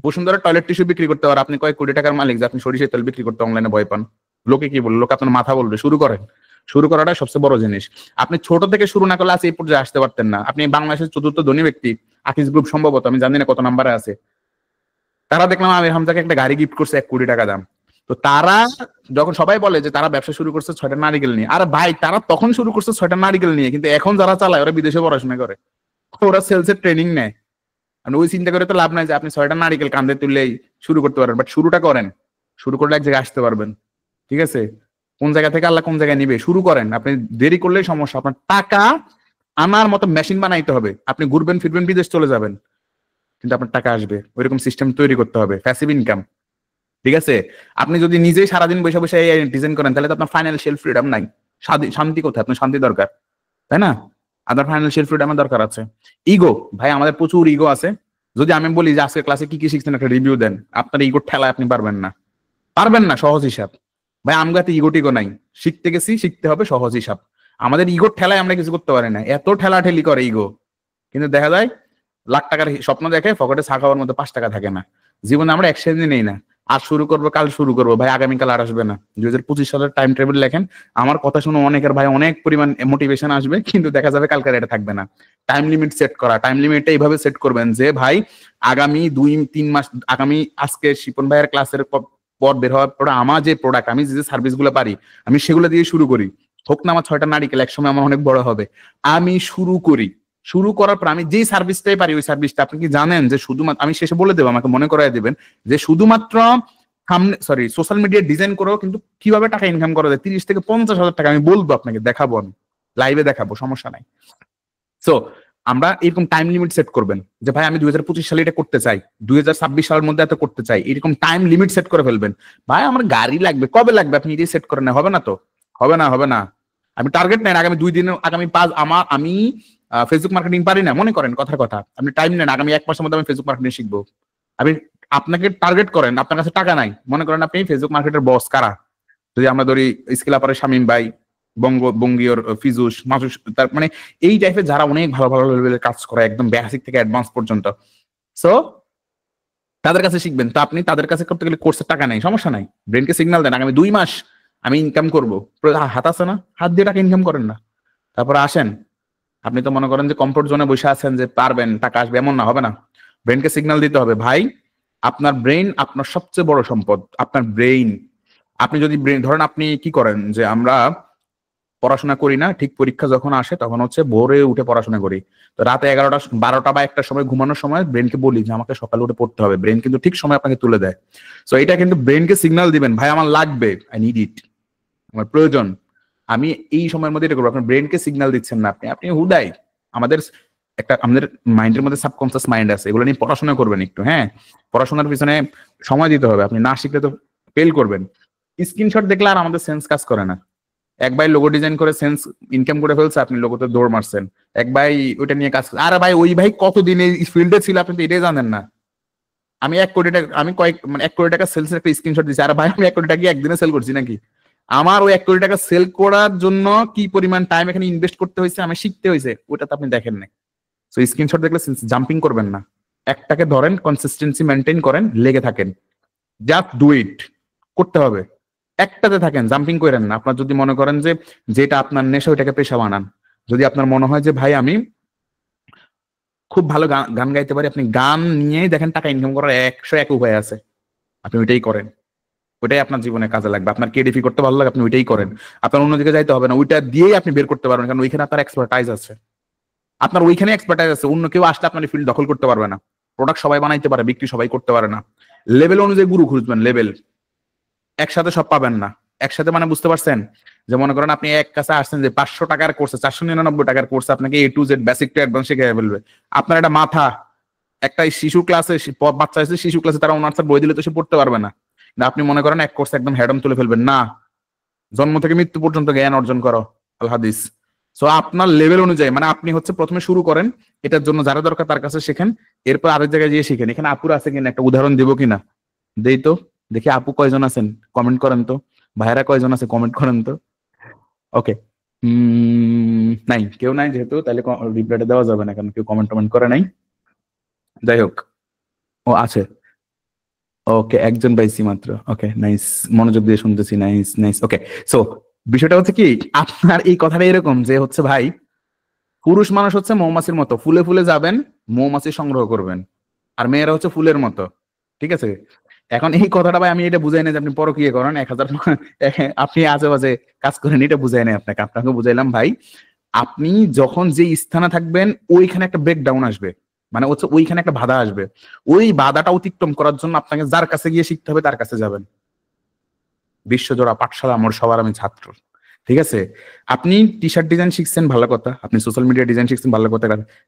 বসুন্ধরা টয়লেট টিস্যু বিক্রি করতে পারে, আপনি কয়েক কোটি টাকার মালিক যে আপনি সরিষার তেল বিক্রি করতে অনলাইনে ভয় পান। লোকে কি বলবে, লোকে আপনার মাথা বলবে। শুরু করেন, শুরু করাটা সবচেয়ে বড় জিনিস। আপনি ছোট থেকে শুরু না করলে আজ এই পর্যায়ে আসতে পারতেন না। আপনি বাংলাদেশের 4র্থ ধনী ব্যক্তি আকিজ গ্রুপ, সম্ভবত আমি জানি না কত নাম্বারে আছে, তারা দেখলাম আমির হামজাকে একটা গাড়ি গিফট করছে 1 কোটি টাকা দাম। তো তারা যখন সবাই বলে যে তারা ব্যবসা শুরু করছে 6টা নারিকেল নিয়ে, আর ভাই তারা তখন শুরু করছে 6টা নারিকেল নিয়ে, কিন্তু এখন যারা চালায় ওরা বিদেশে পড়াশোনা করে, ওরা সেলসের ট্রেনিং নেয়। ওই চিন্তা করে তো লাভ নাই যে আপনি 6টা নারিকেল কান্দে তুললেই শুরু করতে পারেন, বাট শুরুটা করেন। শুরু করলে এক জায়গায় আসতে পারবেন, ঠিক আছে? কোন জায়গা থেকে আল্লাহ কোন জায়গায় নিবে, শুরু করেন। আপনি দেরি করলেই সমস্যা। আপনার টাকা আনার মতো মেশিন বানাইতে হবে। আপনি ঘুরবেন ফিরবেন বিদেশ চলে যাবেন, কিন্তু আপনার টাকা আসবে, ওইরকম সিস্টেম তৈরি করতে হবে, প্যাসিভ ইনকাম, ঠিক আছে? আপনি যদি নিজেই সারাদিন বসে বসে ডিজাইন করেন, তাহলে তো আপনার ফাইন্যান্সিয়াল ফ্রিডম নাই। শান্তি কোথায়? আপনার শান্তি দরকার, তাই না? আপনার ফাইন্যান্সিয়াল ফ্রিডমের দরকার আছে। ইগো, ভাই আমাদের প্রচুর ইগো আছে। যদি আমি বলি যে আজকে ক্লাসে কি কি শিখছেন একটা রিভিউ দেন, আপনার ইগোর ঠেলায় আপনি পারবেন না, পারবেন না। সহজ হিসাব ভাই, আমগাতে ইগো টিগো নাই, শিখতে গেছি, শিখতে হবে, সহজ হিসাব। আমাদের ইগোর ঠেলায় আমরা কিছু করতে পারি না, এত ঠেলা ঠেলি করে ইগো। কিন্তু দেখা যায় লাখ টাকার স্বপ্ন দেখে পকেটে চা খাওয়ার মধ্যে 5 টাকা থাকে না। জীবনে আমরা একসাথে নেই না, আজ শুরু করবো কাল শুরু করবো, ভাই আগামীকাল আর আসবে না। 2025 সালের টাইম টেবিল লেখেন, আমার কথা শুনে অনেকের ভাই অনেক পরিমাণ মোটিভেশন আসবে, কিন্তু দেখা যাবে কালকে এটা থাকবে না। টাইম লিমিট সেট করা, টাইম লিমিটটা এইভাবে সেট করবেন যে ভাই আগামী 2-3 মাস, আগামী আজকে শিপন ভাইয়ের ক্লাসের পর বের হওয়ার পরে আমার যে প্রোডাক্ট, আমি যে সার্ভিস গুলো পারি, আমি সেগুলো দিয়ে শুরু করি। হোক না আমার 6টা নারিকেল, একসময় আমার অনেক বড় হবে। আমি শুরু করি, শুরু করার পর আমি যেই সার্ভিসটাই পারি ওই সার্ভিসটা, আপনি কি জানেন যে শুধুমাত্র, আমি শেষে বলে দেবো, আমাকে মনে করাই দেবেন যে শুধুমাত্র সোশ্যাল মিডিয়া ডিজাইন করেও কিন্তু কিভাবে টাকা ইনকাম করা যায়, 30 থেকে 50 হাজার টাকা আমি বলবো আপনাকে, দেখাবো, আমি লাইভে দেখাবো, সমস্যা নাই। সো আমরা এরকম টাইম লিমিট সেট করবেন যে ভাই আমি 2025 সালে এটা করতে চাই, 2026 সালের মধ্যে এত করতে চাই, এরকম টাইম লিমিট সেট করে ফেলবেন। ভাই আমার গাড়ি লাগবে, কবে লাগবে আপনি এটাই সেট করেন না, হবে না তো, হবে না, হবে না। আমি টার্গেট নেন আগামী 2 দিনের, আগামী 5, আমি ফেসবুক মার্কেটিং পারি না মনে করেন, কথার কথা, আপনি টাইম নেন আগামী 1 মাসের মধ্যে আমি ফেসবুক মার্কেটিং শিখবো। আপনি আপনাকে টার্গেট করেন, আপনার কাছে টাকা নাই, মনে করেন আপনি ফেসবুক মার্কেটের বস কারা, যদি আমরা ধরি স্কিল আপারের শামীম ভাই, বঙ্গীয়র ফিজুস মাসুস, তার মানে এই টাইপের যারা অনেক ভালো ভালো লেভেলের কাজ করে, একদম বেসিক থেকে অ্যাডভান্স পর্যন্ত। সো তাদের কাছে শিখবেন। তো আপনি তাদের কাছে করতে গেলে কোর্সের টাকা নেই, সমস্যা নাই, ব্রেনকে সিগন্যাল দেন আগামী 2 মাস আমি ইনকাম করবো। হাত আছে না, হাত দিয়ে টাকা ইনকাম করেন না, তারপরে আসেন। আপনি তো মনে করেন যে কমফোর্ট জোনে বসে আছেন যে পারবেন, টাকা আসবে, এমন না, হবে না। ব্রেনকে সিগন্যাল দিতে হবে ভাই। আপনার ব্রেন আপনার সবচেয়ে বড় সম্পদ, আপনার ব্রেইন। আপনি যদি ব্রেন ধরেন, আপনি কি করেন যে আমরা পড়াশোনা করি না, ঠিক পরীক্ষা যখন আসে তখন হচ্ছে ভোরে উঠে পড়াশোনা করি, তো রাতে 11টা 12টা বা 1টার সময় ঘুমানোর সময় ব্রেনকে বলি যে আমাকে সকালে উঠে পড়তে হবে, ব্রেন কিন্তু ঠিক সময় আপনাকে তুলে দেয়। সো এটা কিন্তু ব্রেনকে সিগন্যাল দিবেন, ভাই আমার লাগবে, আই নিড ইট, আমার প্রয়োজন, আমি এই সময়ের মধ্যে এটা করবো। আপনার ব্রেনকে সিগন্যাল দিচ্ছেন না, আপনি হুদাই। আমাদের আমাদের মাইন্ডের মধ্যে সাবকনসিয়াস মাইন্ড আছে, এগুলো নিয়ে পড়াশোনা করবেন একটু, হ্যাঁ পড়াশোনার পিছনে সময় দিতে হবে, আপনি না শিখলে তো ফেল করবেন। স্ক্রিনশট দেখলে আর আমাদের সেন্স কাজ করে না। এক ভাই লোগো ডিজাইন করে সেন্স ইনকাম করে ফেলছে, আপনি লোগোতে দৌড় মারছেন। এক ভাই ওইটা নিয়ে কাজ, আরে ভাই ওই ভাই কতদিন এই ফিল্ডে ছিল আপনি তো এটাই জানেন না। আমি 1 কোটি টাকা, আমি মানে 1 কোটি টাকা সেলস এর একটা স্ক্রিনশট দিচ্ছি, আরে ভাই আমি 1 কোটি টাকা কি একদিনে সেল করছি নাকি? আমার ওই 1 কোটি টাকা সেল করার জন্য কি পরিমাণ টাইম এখানে ইনভেস্ট করতে হয়েছে, আমি শিখতে হয়েছে, ওটা তো আপনি দেখেন নাই। সো স্ক্রিনশট দেখলে জাম্পিং করবেন না, একটাকে ধরেন, কনসিস্টেন্সি মেনটেন করেন, লেগে থাকেন, জাস্ট ডু ইট, করতে হবে। একটাতে থাকেন, জাম্পিং করেন না। আপনার যদি মনে করেন যে যেটা আপনার নেশা ওইটাকে পেশা বানান। যদি আপনার মনে হয় যে ভাই আমি খুব ভালো গান গাইতে পারি, আপনি গান নিয়েই দেখেন টাকা ইনকাম করার 101 উপায় আছে, আপনি ওইটাই করেন, ওইটাই আপনার জীবনে কাজে লাগবে। আপনার কেডিপি করতে ভালো লাগে, আপনি ওইটাই করেন। আপনার অন্যদিকে যাইতে হবে না, ওইটা দিয়েই আপনি বের করতে পারবেন, কারণ ওইখানে আপনার এক্সপার্টাইজ আছে, আপনার ওইখানে এক্সপার্টাইজ আছে। অন্য কেউ আসলে আপনার ফিল্ড দখল করতে পারবে না। প্রোডাক্ট সবাই বানাইতে পারে, বিক্রি সবাই করতে পারে না। লেভেল অনুযায়ী গুরু খুঁজবেন, লেভেল একসাথে সব পাবেন না। একসাথে মানে বুঝতে পারছেন, যে মনে করেন আপনি এক কাছে আসছেন যে 500 টাকার কোর্সে, 499 টাকার কোর্সে আপনাকে A to Z basic to advance শিখিয়ে ফেলবে। আপনার একটা মাথা, একটা শিশু ক্লাসে বাচ্চা আছে, শিশু ক্লাসে তারা অনার্সের বই দিলে তো সে পড়তে পারবে না। আপনি মনে করেন এক কোর্সে একদম হেডম তুলে ফেলবেন না, জন্ম থেকে মৃত্যু পর্যন্ত জ্ঞান অর্জন করো, আল হাদিস। সো আপনার লেভেল অনুযায়ী, মানে আপনি হচ্ছে প্রথমে শুরু করেন, এটার জন্য যারা দরকার তার কাছে শেখেন, এরপর আরেক জায়গায় গিয়ে শিখেন। এখানে আপুর আছে কিনা একটা উদাহরণ দিব কিনা দেই তো, দেখি আপু কয়জন আছেন কমেন্ট করেন তো, ভাইরা কয়জন আছে কমেন্ট করেন তো। ওকে, নাই, কেউ নাই, যেহেতু তাহলে রিপ্লাইটা দেওয়া যাবে না, কারণ কেউ কমেন্ট টমেন্ট করে নাই। যাই হোক, ও আছে, ওকে, একজন পাইছি মাত্র। ওকে, নাইস, মনোযোগ দিয়ে শুনতেছি, নাইস নাইস। ওকে, সো বিষয়টা হচ্ছে কি, আপনার এই কথাটা এরকম যে হচ্ছে ভাই, পুরুষ মানুষ হচ্ছে মৌমাছির মতো, ফুলে ফুলে যাবেন, মৌমাছি সংগ্রহ করবেন, আর মেয়েরা হচ্ছে ফুলের মতো, ঠিক আছে? এখন এই কথাটা ভাই আমি এটা বুঝাই না যে আপনি পরকীয়া করেন 1000 আপনি আশেপাশে কাজ করেন, এটা বুঝাই নাই আপনাকে। আপনাকে বুঝাইলাম ভাই, আপনি যখন যে স্থানে থাকবেন ওইখানে একটা ব্রেকডাউন আসবে, মানে হচ্ছে ওইখানে একটা বাধা আসবে। ওই বাধাটা অতিক্রম করার জন্য আপনাকে যার কাছে গিয়ে শিখতে হবে তার কাছে যাবেন। বিশ্বজোড়া পাঠশালা আমার সবার আমি ছাত্র, ঠিক আছে? আপনি টি শার্ট ডিজাইন শিখছেন, ভালো কথা। আপনি সোশ্যাল মিডিয়া ডিজাইন শিখছেন, ভালো কথা।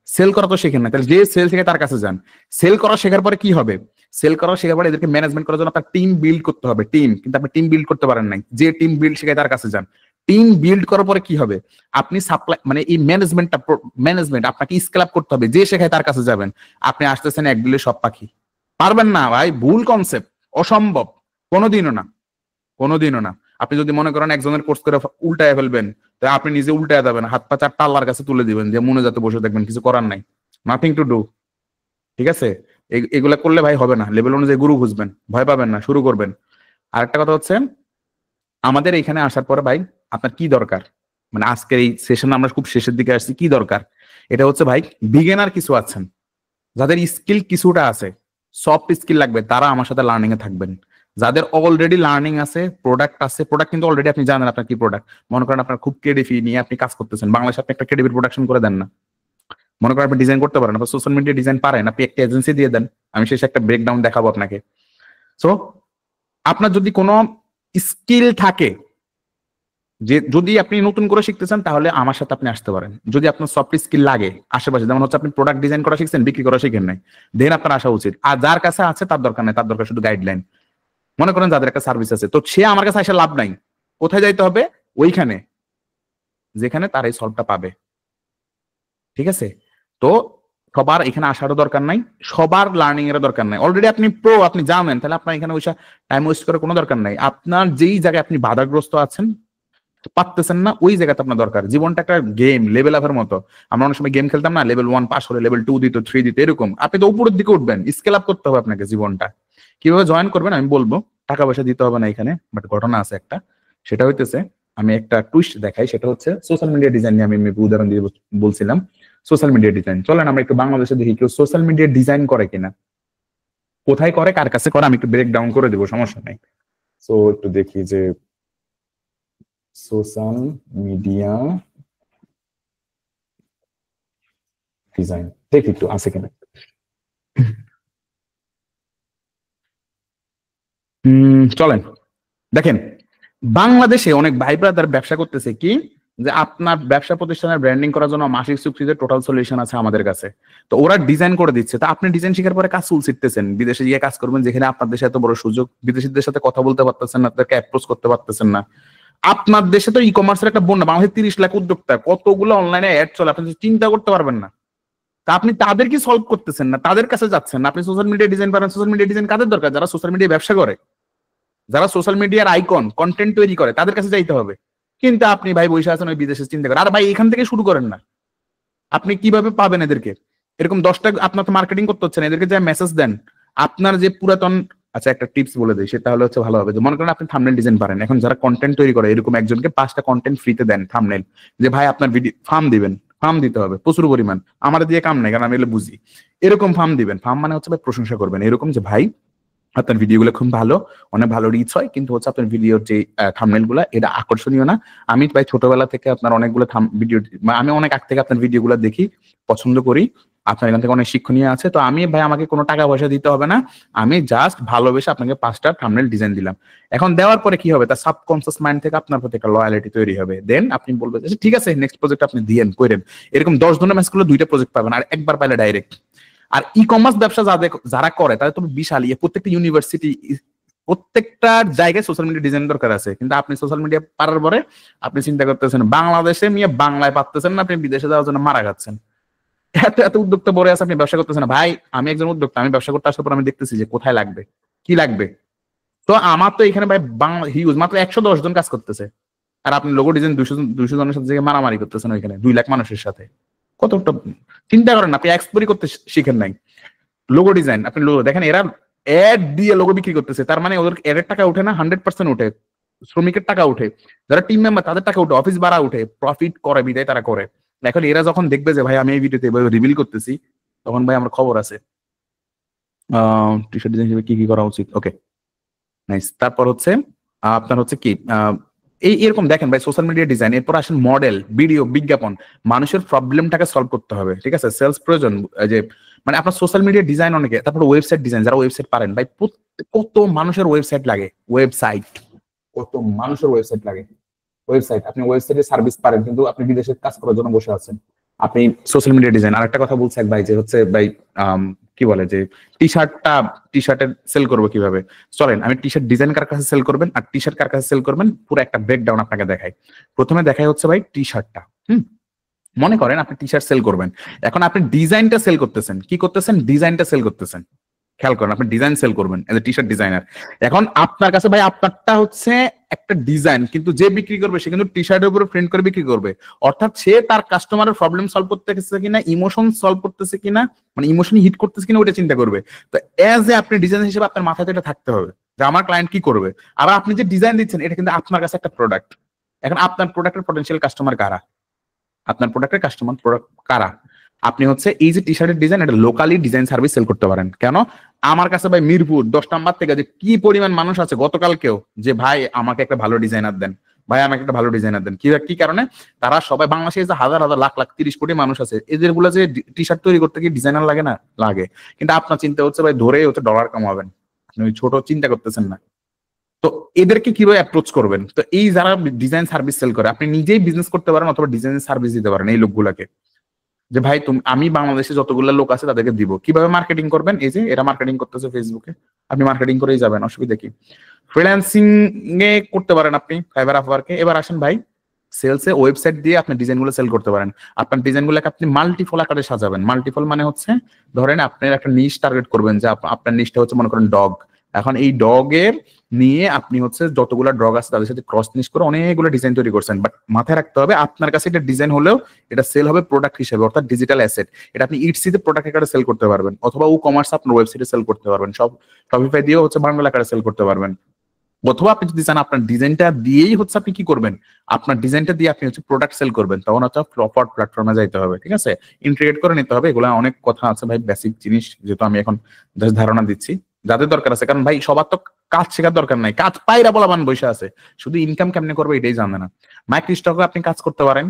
সেল করা তো শেখেন না, তাহলে যে সেল থেকে তার কাছে যান। সেল করা শেখার পরে কি হবে? সেল করা শেখার পরে এদেরকে ম্যানেজমেন্ট করার জন্য আপনার টিম বিল্ড করতে হবে, টিম। কিন্তু আপনি টিম বিল্ড করতে পারেন নাই, যে টিম বিল্ড শেখায় তার কাছে যান। টিম বিল্ড করার পরে কি হবে? আপনি সাপ্লাই, মানে এই ম্যানেজমেন্ট আপনাকে স্কেল আপ করতে হবে, যে শেখায় তার কাছে যাবেন। আপনি আসতেছেন এক বিলে সব পাখি, পারবেন না ভাই, ভুল কনসেপ্ট, অসম্ভব, কোনোদিনও না, কোনোদিনও না। আপনি যদি মনে করেন একজনের কোর্স করে উল্টায় ফেলবেন, তাহলে আপনি নিজে উল্টায় যাবেন, হাত পা চারটা আল্লাহর কাছে তুলে দিবেন, যে মনে যাতে বসে দেখবেন, কিছু করার নাই, নাথিং টু ডু, ঠিক আছে? এগুলা করলে ভাই হবে না। লেভেল অনুযায়ী গুরু খুঁজবেন, ভয় পাবেন না, শুরু করবেন। আর একটা কথা হচ্ছে, আমাদের এখানে আসার পরে ভাই আপনার কি দরকার, মানে আজকের এই সেশন আমরা খুব শেষের দিকে আসছি, কি দরকার? এটা হচ্ছে ভাই, বিগিনার কিছু আছেন যাদের স্কিল কিছুটা আছে, সফট স্কিল লাগবে, তারা আমার সাথে লার্নিং এ থাকবেন। যাদের অলরেডি লার্নিং আছে, প্রোডাক্ট আছে, প্রোডাক্ট কিন্তু অলরেডি আপনি জানেন আপনার কি প্রোডাক্ট। মনে করেন আপনার খুব কেডিপি নিয়ে আপনি কাজ করতেছেন, বাংলাদেশে আপনি একটা কেডিপির প্রোডাকশন করে দেন না। মনে করেন আপনি ডিজাইন করতে পারেন, আপনার সোশ্যাল মিডিয়া ডিজাইন পারেন, আপনি একটা এজেন্সি দিয়ে দেন, আমি শেষে একটা ব্রেকডাউন দেখাবো আপনাকে। সো আপনার যদি কোনো স্কিল থাকে, যে যদি আপনি নতুন করে শিখতে চান, তাহলে আমার সাথে আপনি আসতে পারেন। যদি আপনার সফট স্কিল লাগে আশেপাশে, যেমন হচ্ছে আপনি প্রোডাক্ট ডিজাইন করা শিখছেন, বিক্রি করা শিখেন নাই, দেন আপনার আসা উচিত। আর যার কাছে আছে তার দরকার নাই, তার দরকার শুধু গাইডলাইন। মনে করেন যাদের একটা সার্ভিস আছে, তো সে আমার কাছে আসে লাভ নাই, কোথায় যাইতে হবে? ওইখানে যেখানে তার এই সলভটা পাবে, ঠিক আছে? তো সবার এখানে আসারও দরকার নাই, সবার লার্নিং এর দরকার নাই। অলরেডি আপনি প্রো, আপনি জানেন, তাহলে আপনার এখানে ওইসব টাইম ওয়েস্ট করার কোনো দরকার নাই। আপনার যেই জায়গায় আপনি বাধাগ্রস্ত আছেন, পারতেছেন না, ওই জায়গাতে আপনার দরকার। জীবনটা একটা গেম, লেভেল আপের মতো। আমরা অনেক সময় গেম খেলতাম না, লেভেল 1 পাস হলে লেভেল 2 দিত, 3 দিত, এরকম। আপনি তো উপরের দিকে উঠবেন, স্কেল আপ করতে হবে আপনাকে জীবনটা। কিভাবে জয়েন করবেন আমি বলবো, টাকা পয়সা দিতে হবে না এখানে, বাট ঘটনা আছে একটা। সেটা হইতেছে, আমি একটা টুইস্ট দেখাই, সেটা হচ্ছে সোশ্যাল মিডিয়া ডিজাইন নিয়ে আমি উদাহরণ দিয়ে বলছিলাম। সোশ্যাল মিডিয়া ডিজাইন, চলেন আমরা একটু বাংলাদেশে দেখি কেউ সোশ্যাল মিডিয়া ডিজাইন করে কিনা, কোথায় করে, কার কাছে করে, আমি একটু ব্রেক ডাউন করে দেবো, সমস্যা নাই। সো একটু দেখি যে সোশ্যাল মিডিয়া ডিজাইন দেখি একটু আছে কিনা। চলেন দেখেন, বাংলাদেশে অনেক ভাই ব্রাদার ব্যবসা করতেছে কি, যে আপনার ব্যবসা প্রতিষ্ঠানের ব্র্যান্ডিং করার জন্য মাসিক চুক্তিতে টোটাল সলিউশন আছে আমাদের কাছে। তো ওরা ডিজাইন করে দিচ্ছে, তো আপনি ডিজাইন শেখার পরে কাজ শিখতেছেন, বিদেশে গিয়ে কাজ করবেন, যেখানে আপনার দেশে এত বড় সুযোগ, বিদেশিদের সাথে কথা বলতে পারতেছেন না, তাদেরকে অ্যাপ্রোচ করতে পারতেছেন না। আপনার দেশে তো ই কমার্সের একটা বন্যা, বাংলাদেশে 30 লাখ উদ্যোক্তা, কতগুলো অনলাইনে অ্যাড চলে, আপনি চিন্তা করতে পারবেন না। তা আপনি তাদেরকে সলভ করতেছেন না, তাদের কাছে যাচ্ছেন না। আপনি সোশ্যাল মিডিয়া ডিজাইন পারেন, সোশ্যাল মিডিয়া ডিজাইন কাদের দরকার? যারা সোশ্যাল মিডিয়া ব্যবসা করে, যারা সোশ্যাল মিডিয়ার আইকন, কন্টেন্ট তৈরি করে, তাদের কাছে যাইতে হবে। কিন্তু আপনি ভাই বসে আছেন ওই বিদেশে চিন্তা করে, আর ভাই এখান থেকে শুরু করেন না, আপনি কিভাবে পাবেন এদেরকে? এরকম 10টা আপনার তো মার্কেটিং করতে হচ্ছে না, এদেরকে যে মেসেজ দেন আপনার যে পুরাতন। আচ্ছা একটা টিপস বলে দিই, সেটা হলে হচ্ছে ভালো হবে। যে মনে করেন আপনি থাম্বনেল ডিজাইন পারেন, এখন যারা কন্টেন্ট তৈরি করে এরকম একজনকে 5টা কন্টেন্ট ফ্রিতে দেন থাম্বনেল, যে ভাই আপনার ভিডিও ফার্ম দিবেন, ফার্ম দিতে হবে প্রচুর পরিমাণ, আমার দিয়ে কাম নাই কারণ আমি এগুলো বুঝি। এরকম ফার্ম দিবেন, ফার্ম মানে হচ্ছে ভাই প্রশংসা করবেন এরকম যে ভাই আপনার ভিডিওগুলো খুব ভালো, অনেক ভালো রিচ হয়, কিন্তু হচ্ছে আপনার ভিডিওর যে থাম্বনেল গুলা এটা আকর্ষণীয় না। আমি ভাই ছোটবেলা থেকে আপনার অনেকগুলো ভিডিও, আমি অনেক আগ থেকে আপনার ভিডিওগুলো দেখি, পছন্দ করি, আপনার এখান থেকে অনেক শিক্ষণীয় আছে। তো আমি ভাই আমাকে কোনো টাকা পয়সা দিতে হবে না, আমি জাস্ট ভালোবেসে আপনাকে 5টা থাম্বনেল ডিজাইন দিলাম। এখন দেওয়ার পরে কি হবে, তার সাবকনসিয়াস মাইন্ড থেকে আপনার প্রতি একটা লয়ালিটি তৈরি হবে। দেন আপনি বলবেন যে ঠিক আছে নেক্সট প্রজেক্ট আপনি দিয়েন করেন। এরকম 10 ধরনের ম্যাচ করলে 2টা প্রজেক্ট পাবেন, আর একবার পাইলে ডাইরেক্ট। আর ই কমার্স ব্যবসা যারা করে তাদের তো বিশাল প্রত্যেকটা ইউনিভার্সিটি, প্রত্যেকটা জায়গায় সোশ্যাল মিডিয়া ডিজাইন দরকার আছে। কিন্তু আপনি সোশ্যাল মিডিয়া পারার পরে আপনি চিন্তা করতেছেন বাংলাদেশে নিয়ে বাংলায় পারতেছেন না, আপনি বিদেশে যাওয়ার জন্য মারা যাচ্ছেন। এত এত উদ্যোক্তা বলে আছে, আপনি ব্যবসা করতেছেন না। ভাই আমি একজন উদ্যোক্তা, আমি ব্যবসা করতে আসার পর আমি দেখতেছি যে কোথায় লাগবে কি লাগবে। তো আমার তো এখানে ভাই বাংলা হিউজ মাত্র 110 জন কাজ করতেছে, আর আপনি লোগো ডিজাইন 200 জনের সাথে মারামারি করতেছেন ওইখানে 2 লাখ মানুষের সাথে। কতটা চিন্তা করেন, আপনি এক্সপ্লোর করতে শিখেন নাই। লোগো ডিজাইন আপনি লোগো দেখেন, এরা অ্যাড দিয়ে লোগো বিক্রি করতেছে, তার মানে ওদের অ্যাডের টাকা উঠে না, 100% উঠে, শ্রমিকের টাকা উঠে, যারা টিম মেম্বার তাদের টাকা উঠে, অফিস ভাড়া উঠে, প্রফিট করে বিদায় তারা করে। এখন এরা যখন দেখবে যে ভাই আমি এই ভিডিওতে রিভিল করতেছি, তখন ভাই আমার খবর আছে টি শার্ট ডিজাইন হিসেবে কি কি করা উচিত। Okay nice. তারপর হচ্ছে আপনার হচ্ছে কি এরকম দেখেন ভাই সোশ্যাল মিডিয়া ডিজাইন, এরপর আসেন মডেল, ভিডিও, বিজ্ঞাপন, মানুষের প্রবলেমটাকে সলভ করতে হবে, ঠিক আছে, সেলস প্রয়োজন, যে মানে আপনার সোশ্যাল মিডিয়া ডিজাইন অনেকে, তারপর ওয়েবসাইট ডিজাইন, যারা ওয়েবসাইট পারেন ভাই, কত মানুষের ওয়েবসাইট লাগে, ওয়েবসাইট কত মানুষের ওয়েবসাইট লাগে, ওয়েবসাইট, আপনি ওয়েবসাইটে সার্ভিস পারেন কিন্তু আপনি বিদেশে কাজ করার জন্য বসে আছেন, আপনি সোশ্যাল মিডিয়া ডিজাইন। আর একটা কথা বলছে এক ভাই যে হচ্ছে ভাই কি বলে যে টি শার্টের সেল করবো কিভাবে, চলেন আমি টি শার্ট ডিজাইন কার কাছে সেল করবেন আর টি শার্ট কার কাছে সেল করবেন পুরো একটা ব্রেকডাউন আপনাকে দেখাই। প্রথমে দেখাই হচ্ছে ভাই টি শার্টটা। মনে করেন আপনি টি শার্ট সেল করবেন, এখন আপনি ডিজাইনটা সেল করতেছেন, কি করতেছেন, ডিজাইনটা সেল করতেছেন। খেয়াল করেন আপনি ডিজাইন সেল করবেন as a T shirt designer. এখন আপনার কাছে ভাই আপনারটা হচ্ছে একটা ডিজাইন, কিন্তু যে বিক্রি করবে সে কিন্তু টি শার্টের উপরে প্রিন্ট করে বিক্রি করবে, অর্থাৎ সে তার কাস্টমারের প্রবলেম সলভ করতেছে কিনা, ইমোশন সলভ করতেছে কিনা, মানে ইমোশন হিট করতেছে কিনা ওটা চিন্তা করবে। তো এজ এ আপনি ডিজাইন হিসেবে আপনার মাথায় এটা থাকতে হবে যে আমার ক্লায়েন্ট কি করবে। আবার আপনি যে ডিজাইন দিচ্ছেন এটা কিন্তু আপনার কাছে একটা প্রোডাক্ট। এখন আপনার প্রোডাক্টের পটেনশিয়াল কাস্টমার কারা, আপনার প্রোডাক্টের কাস্টমার প্রোডাক্ট কারা, আপনি হচ্ছে এই যে টি শার্টের ডিজাইন এটা লোকালি ডিজাইন সার্ভিস সেল করতে পারেন। কেন, আমার কাছে ভাই মিরপুর 10 নাম্বার থেকে যে কি পরিমাণ মানুষ আছে গতকালকেও যে ভাই আমাকে একটা ভালো ডিজাইনার দেন, ভাই আমাকে একটা ভালো ডিজাইনার দেন। কি কারণে, তারা সবাই বাংলাদেশে যে হাজার হাজার লাখ লাখ 30 কোটি মানুষ আছে, এদের গুলা যে টি শার্ট তৈরি করতে কি ডিজাইনার লাগে না, লাগে। কিন্তু আপনার চিন্তা হচ্ছে ভাই ধরে হচ্ছে ডলার কামাবেন, আপনি ওই ছোট চিন্তা করতেছেন না। তো এদেরকে কিভাবে অ্যাপ্রোচ করবেন, তো এই যারা ডিজাইন সার্ভিস সেল করে আপনি নিজেই বিজনেস করতে পারেন অথবা ডিজাইন সার্ভিস দিতে পারেন এই লোকগুলাকে, যে ভাই তুমি আমি বাংলাদেশে যতগুলো লোক আছে তাদেরকে দিব। কিভাবে মার্কেটিং করবেন, এই যে এরা মার্কেটিং করতেছে ফেসবুকে, আপনি মার্কেটিং করেই যাবেন, অসুবিধা কি। ফ্রিল্যান্সিং এ করতে পারেন আপনি ফাইবার আপওয়ার্কে। এবার আসেন ভাই সেলসে, ওয়েবসাইট দিয়ে আপনি ডিজাইন গুলো সেল করতে পারেন। আপনার ডিজাইন গুলোকে আপনি মাল্টিফল আকারে সাজাবেন। মাল্টিফল মানে হচ্ছে ধরেন আপনার একটা নিশ টার্গেট করবেন, যে আপনার নিশটা হচ্ছে মনে করেন ডগ। এখন এই ডগের নিয়ে আপনি হচ্ছে যতগুলো ডগ আছে তাদের সাথে ক্রস নিশ করে অনেকগুলো ডিজাইন তৈরি করছেন, বাট মাথায় রাখতে হবে আপনার কাছে এটা ডিজাইন হলেও এটা সেল হবে প্রোডাক্ট হিসেবে, অর্থাৎ ডিজিটাল অ্যাসেট। এটা আপনি ইটসিতে প্রোডাক্ট আকারে সেল করতে পারবেন, অথবা ও কমার্স আপনার ওয়েবসাইটে সেল করতে পারবেন, সব শপিফাই দিয়েও হচ্ছে বান্ডেল আকারে সেল করতে পারবেন। অথবা আপনি যদি চান আপনার ডিজাইনটা দিয়েই হচ্ছে আপনি কি করবেন, আপনার ডিজাইনটা দিয়ে আপনি হচ্ছে প্রোডাক্ট সেল করবেন, তখন হচ্ছে প্রপার প্ল্যাটফর্মে যাইতে হবে, ঠিক আছে, ইন্টিগ্রেট করে নিতে হবে। এগুলো অনেক কথা আছে ভাই, বেসিক জিনিস, যেহেতু আমি এখন জাস্ট ধারণা দিচ্ছি যাদের দরকার আছে। কারণ ভাই সবার তো কাজ শেখার দরকার নাই, কাজ পায়রা বলাবান বসে আছে, শুধু ইনকাম কেমনে করবে এটাই জানে না। মাইক্রো স্টকে আপনি কাজ করতে পারেন,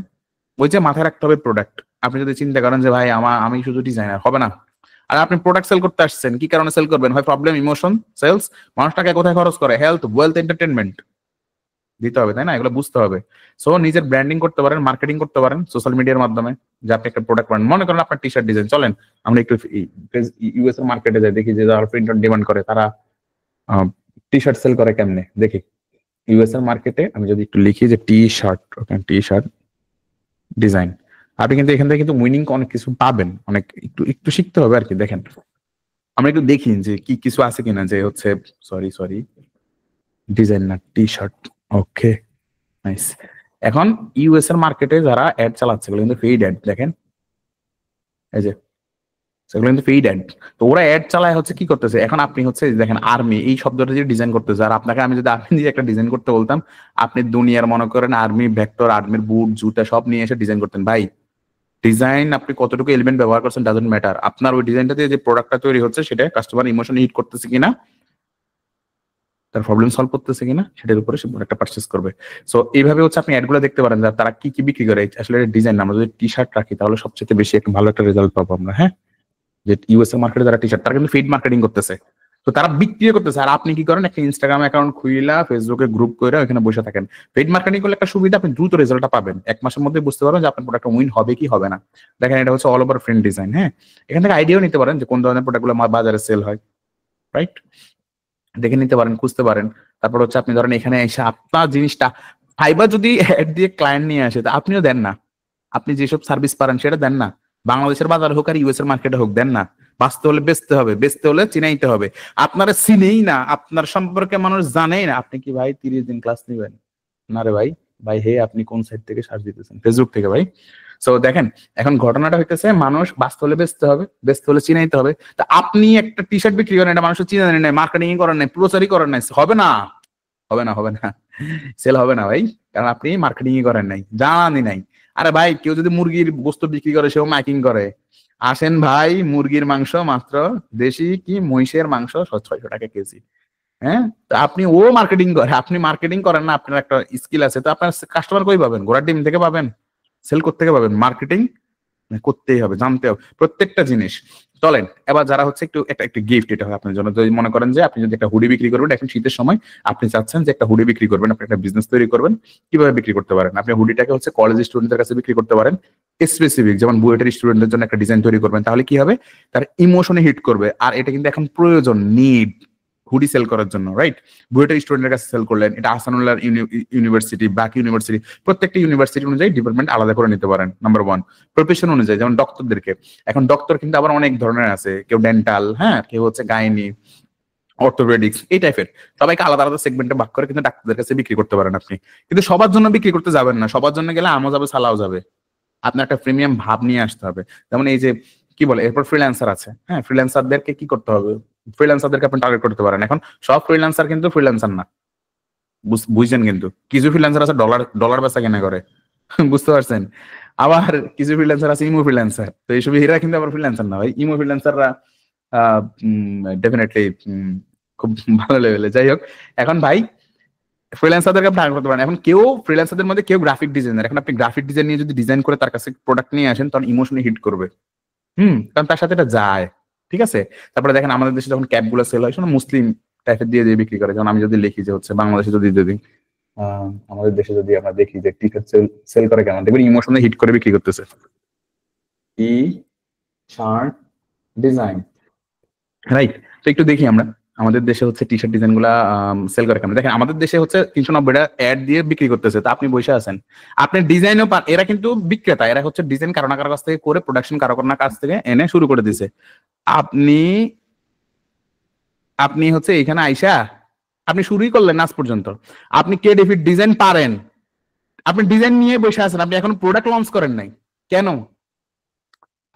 ওই যে মাথায় রাখতে হবে প্রোডাক্ট। আপনি যদি চিন্তা করেন যে ভাই আমি শুধু ডিজাইনার, হবে না। আর আপনি প্রোডাক্ট সেল করতে আসছেন, কি কারণে সেল করবেন, হয় প্রবলেম, ইমোশন, সেলস, মানুষ টাকা কোথায় খরচ করে, হেলথ, ওয়েলথ, এন্টারটেনমেন্ট দিতে হবে, তাই না, এগুলো বুঝতে হবে। সো নিজের ব্র্যান্ডিং করতে পারেন, মার্কেটিং করতে পারেন সোশ্যাল মিডিয়ার মাধ্যমে, যে আপনি একটা প্রোডাক্ট বানান। মনে করেন আপনার টি শার্ট ডিজাইন, চলেন আমরা একটু ইউএস এর মার্কেটে যাই, দেখি যে যারা প্রিন্ট ডিমান্ড করে তারা টি শার্ট সেল করে কেমনে দেখি। ইউএস এর মার্কেটে আমি যদি একটু লিখি যে টি শার্ট ডিজাইন, আপনি কিন্তু এখান থেকে কিন্তু উইনিং অনেক কিছু পাবেন, অনেক একটু একটু শিখতে হবে আর কি। দেখেন আমরা একটু দেখি যে কি কিছু আছে কিনা, যে হচ্ছে সরি ডিজাইন না টি শার্ট। Okay nice. এখন ইউএস এর মার্কেটে যারা অ্যাড চালাচ্ছে কিন্তু পেইড অ্যাড, দেখেন এই যে সেগুলো কিন্তু পেইড অ্যাড। তো ওরা অ্যাড চালায় হচ্ছে কি করতেছে, এখন আপনি হচ্ছে দেখেন আর্মি এই শব্দটা যে ডিজাইন করতেছে, আর আপনাকে আমি যদি আর্মি দিয়ে একটা ডিজাইন করতে বলতাম, আপনি দুনিয়ার মনে করেন আর্মি ভেক্টর, আর্মির বুট জুতা সব নিয়ে এসে ডিজাইন করতেন। ভাই ডিজাইন আপনি কতটুকু এলিমেন্ট ব্যবহার করছেন ডাজন্ট ম্যাটার, আপনার ওই ডিজাইনটা দিয়ে যে প্রোডাক্টটা তৈরি হচ্ছে সেটা কাস্টমার ইমোশন হিট করতেছে কিনা, তার প্রবলেম সলভ করতেছে কিনা, সেটার উপরে সে প্রোডাক্টটা পারচেস করবে। সো এইভাবে হচ্ছে আপনি অ্যাডগুলো দেখতে পারেন যে তারা কি কি বিক্রি করে। আসলে ডিজাইন আমরা যদি টি শার্ট রাখি তাহলে সবচেয়ে বেশি একটা ভালো একটা রেজাল্ট পাবো আমরা। হ্যাঁ, যে ইউএস এর মার্কেটে যারা টি শার্ট, তারা কিন্তু ফিড মার্কেটিং করতেছে, তো তারা বিক্রি করতেছে। আর আপনি কি করেন, একটা ইনস্টাগ্রাম অ্যাকাউন্ট খুইলা ফেসবুকে গ্রুপ করে ওখানে বসে থাকেন। পেইড মার্কেটিং করলে একটা সুবিধা, আপনি দ্রুত রেজাল্টটা পাবেন, 1 মাসের মধ্যে বুঝতে পারবেন যে আপনার প্রোডাক্ট উইন হবে কি হবে না। দেখেন এটা হচ্ছে অল ওভার ফ্রেন্ড ডিজাইন। হ্যাঁ, এখান থেকে আইডিয়াও নিতে পারেন যে কোন ধরনের প্রোডাক্টগুলো বাজারে সেল হয়, রাইট, দেখে নিতে পারেন, খুঁজতে পারেন। তারপর হচ্ছে আপনি ধরেন এখানে এসে আপনার জিনিসটা ফাইবার যদি অ্যাড দিয়ে ক্লায়েন্ট নিয়ে আসে, তা আপনিও দেন না, আপনি যেসব সার্ভিস পারেন সেটা দেন না, বাংলাদেশের বাজার হোক আর ইউএস এর মার্কেটে হোক, দেন না। বাঁচতে হলে বেচতে হবে, বেচতে হলে চিনাইতে হবে। আপনারা চিনেই না, আপনার সম্পর্কে মানুষ জানেই না, আপনি কি ভাই 30 দিন ক্লাস নিবেন? না রে ভাই। ভাই হে, আপনি কোন সাইট থেকে সার্চ দিতেছেন? ফেসবুক থেকে ভাই। সো দেখেন এখন ঘটনাটা হইতেছে, মানুষ বাঁচতে হলে বেচতে হবে, বেচতে হলে চিনাইতে হবে। তা আপনি একটা টি শার্ট বিক্রি করেন, এটা মানুষের চিনা জানেন নাই, মার্কেটিং করেন নাই, প্রচারই করেন নাই, হবে না, হবে না, হবে না, সেল হবে না ভাই, কারণ আপনি মার্কেটিং করেন নাই, জানানি নাই। আরে ভাই কেউ যদি মুরগির গোস্ত বিক্রি করে সেও মাইকিং করে, আসেন ভাই মুরগির মাংস মাত্র দেশি কি মহিষের মাংস 600 টাকা কেজি। হ্যাঁ, তো আপনি ও মার্কেটিং করে, আপনি মার্কেটিং করেন না, আপনার একটা স্কিল আছে, তো আপনার কাস্টমার কই পাবেন? ঘোড়ার ডিম থেকে পাবেন? সেল করতে থেকে পাবেন? মার্কেটিং করতেই হবে, জানতে হবে প্রত্যেকটা জিনিস। চলেন এবার যারা হচ্ছে একটু একটা গিফট, এটা হয় আপনার জন্য। যদি মনে করেন যে আপনি যদি একটা হুডি বিক্রি করবেন, এখন শীতের সময় আপনি চাচ্ছেন যে একটা হুডি বিক্রি করবেন, আপনি একটা বিজনেস তৈরি করবেন, কিভাবে বিক্রি করতে পারেন? আপনি হুডিটাকে হচ্ছে কলেজ স্টুডেন্টদের কাছে বিক্রি করতে পারেন, স্পেসিফিক যেমন বুয়েটের স্টুডেন্টদের জন্য একটা ডিজাইন তৈরি করবেন, তাহলে কি হবে, তার ইমোশনে হিট করবে। আর এটা কিন্তু এখন প্রয়োজন, নিড, হুডি সেল করার জন্য, রাইট? বুয়েটের স্টুডেন্টের কাছে সেল করলেন, এটা আহসানুল্লাহ ইউনিভার্সিটি, বাকি ইউনিভার্সিটি, প্রত্যেকটা ইউনিভার্সিটি অনুযায়ী ডিপার্টমেন্ট আলাদা করে নিতে পারেন। নাম্বার 1, প্রফেশন অনুযায়ী, যেমন ডক্টরদেরকে, এখন ডক্টর কিন্তু আবার অনেক ধরনের আছে, কেউ ডেন্টাল, হ্যাঁ, কেউ হচ্ছে গাইনি, অর্থোপেডিক্স, এই টাইপের সবাইকে আলাদা আলাদা সেগমেন্টে ভাগ করে কিন্তু ডাক্তারদের কাছে বিক্রি করতে পারেন আপনি। কিন্তু সবার জন্য বিক্রি করতে যাবেন না, সবার জন্য গেলে আমও যাবে সালাও যাবে, আপনার একটা প্রিমিয়াম ভাব নিয়ে আসতে হবে। যেমন এই যে কি বলে, এরপর ফ্রিল্যান্সার আছে, হ্যাঁ, ফ্রিল্যান্সারদেরকে কি করতে হবে, ফ্রিল্যান্সারদেরকে আপনি টার্গেট করতে পারেন। এখন সব ফ্রিল্যান্সার কিন্তু ফ্রিল্যান্সার না, বুঝছেন? কিন্তু কিছু ফ্রিল্যান্সার আছে ডলার ডলার বেচা কেনা করে, বুঝতে পারছেন? আবার কিছু ফ্রিল্যান্সার আছে ইমো ফ্রিল্যান্সার, তো এইসব এরা কিন্তু আবার ফ্রিল্যান্সার না ভাই, ইমো ফ্রিল্যান্সাররা ডেফিনেটলি খুব ভালো লেভেলে। যাই হোক, এখন ভাই ফ্রিল্যান্সারদেরকে আপনি টার্গেট করতে পারেন। এখন কেউ ফ্রিল্যান্সারদের মধ্যে কেউ গ্রাফিক ডিজাইনার, এখন আপনি গ্রাফিক ডিজাইন নিয়ে যদি ডিজাইন করে তার কাছে প্রোডাক্ট নিয়ে আসেন, তখন ইমোশনে হিট করবে। কারণ তার সাথে এটা যায়, ঠিক আছে? তারপরে দেখেন আমাদের দেশে যখন ক্যাপ গুলো সেল হয়, শোনো মুসলিম টাইপের দিয়ে দিয়ে বিক্রি করে। যেমন আমি যদি লিখি যে হচ্ছে বাংলাদেশে যদি যদি আমাদের দেশে যদি আমরা দেখি যে টি শার্ট সেল করে, কেমন দেখবেন ইমোশনে হিট করে বিক্রি করতেছে, টি শার্ট ডিজাইন, রাইট? তো একটু দেখি আমরা আমাদের দেশে হচ্ছে টি শার্ট ডিজাইন গুলা সেল করে কেমন। দেখেন আমাদের দেশে হচ্ছে 390টা অ্যাড দিয়ে বিক্রি করতেছে, তো আপনি বসে আছেন, আপনি ডিজাইনও পান। এরা কিন্তু বিক্রেতা, এরা হচ্ছে ডিজাইন কারো না কারো কাছ থেকে করে, প্রোডাকশন কারো না কাছ থেকে এনে শুরু করে দিছে। আপনি আপনি হচ্ছে এখানে আইসা আপনি শুরুই করলেন আজ পর্যন্ত, আপনি কে ডেফিট ডিজাইন পারেন, আপনি ডিজাইন নিয়ে বসে আছেন, আপনি এখন প্রোডাক্ট লঞ্চ করেন নাই কেন?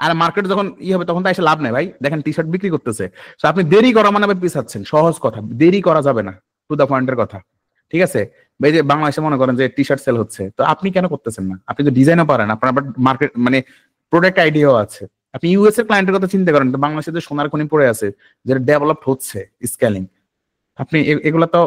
আর মার্কেট যখন হবে তখন তো এসে লাভ নাই ভাই। দেখেন টি শার্ট বিক্রি করতেছে, তো আপনি দেরি করা মানে পিছাচ্ছেন। সহজ কথা, দেরি করা যাবে না, টু দা পয়েন্টের কথা, ঠিক আছে? ভাই যে বাংলাদেশে মনে করেন যে টি শার্ট সেল হচ্ছে, তো আপনি কেন করতেছেন না? আপনি তো ডিজাইনও পারেন, আপনার আবার মার্কেট মানে প্রোডাক্ট আইডিয়াও আছে। আপনি ইউএস এর ক্লায়েন্টের কথা চিন্তা করেন, তো বাংলাদেশে যে সোনার খনি পড়ে আছে, যেটা ডেভেলপ হচ্ছে, স্কেলিং, আপনি এগুলা তো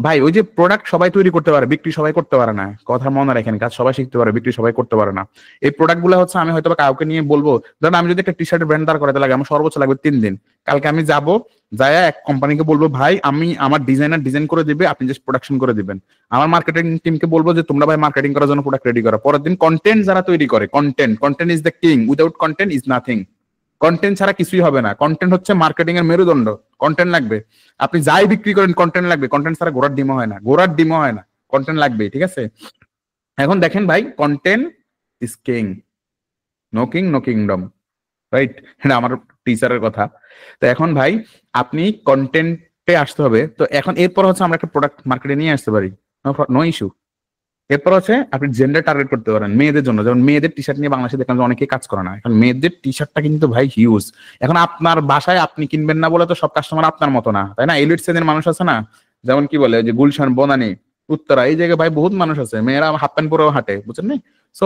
ভাই ওই যে প্রোডাক্ট সবাই তৈরি করতে পারে, বিক্রি সবাই করতে পারে না, কথা মনে রাখেন, কাজ সবাই শিখতে পারে, বিক্রি সবাই করতে পারে না। এই প্রোডাক্ট গুলো হচ্ছে আমি হয়তো কাউকে নিয়ে বলবো, ধরেন আমি যদি একটা টি শার্টের ব্র্যান্ড দাঁড় করাতে লাগে, আমার সর্বোচ্চ লাগবে 3 দিন। কালকে আমি যাবো, যায়া এক কোম্পানিকে বলবো ভাই আমি আমার ডিজাইনার ডিজাইন করে দিবে, আপনি জাস্ট প্রোডাকশন করে দিবেন। আমার মার্কেটিং টিমকে বলবো যে তোমরা ভাই মার্কেটিং করার জন্য প্রোডাক্ট রেডি করো। পরের দিন কন্টেন্ট যারা তৈরি করে, content is the king, without content is nothing. Content ছাড়া কিছুই হবে না, কন্টেন্ট হচ্ছে মার্কেটিং এর মেরুদণ্ড, কন্টেন্ট লাগবে। আপনি যাই বিক্রি করেন কন্টেন্ট লাগবে, কন্টেন্ট ছাড়া ঘোড়ার ডিমও হয় না, ঘোড়ার ডিমও হয় না, কন্টেন্ট লাগবে, ঠিক আছে? এখন দেখেন ভাই, content is king, no king no kingdom, right? এটা আমার টিচারের কথা। তো এখন ভাই আপনি কন্টেন্টে আসতে হবে। তো এখন এরপর হচ্ছে আমরা একটা প্রোডাক্ট মার্কেটে নিয়ে আসতে পারি, নো ইস্যু। এরপর হচ্ছে আপনি জেন্ডার টার্গেট করতে পারেন মেয়েদের জন্য, যেমন মেয়েদের টি শার্ট নিয়ে বাংলাদেশে দেখলাম যে অনেকেই কাজ করে না, এখন মেয়েদের টি শার্টটা কিন্তু ভাই হিউজ। এখন আপনার বাসায় আপনি কিনবেন না বলে তো সব কাস্টমার আপনার মতো না, তাই না? এলিট শ্রেণীর মানুষ আছে না, যেমন কি বলে যে গুলশান, বনানী, উত্তরা, এই জায়গায় ভাই বহুত মানুষ আছে, মেয়েরা হাফ প্যান্ট পরেও হাঁটে, বুঝছেন নি? সো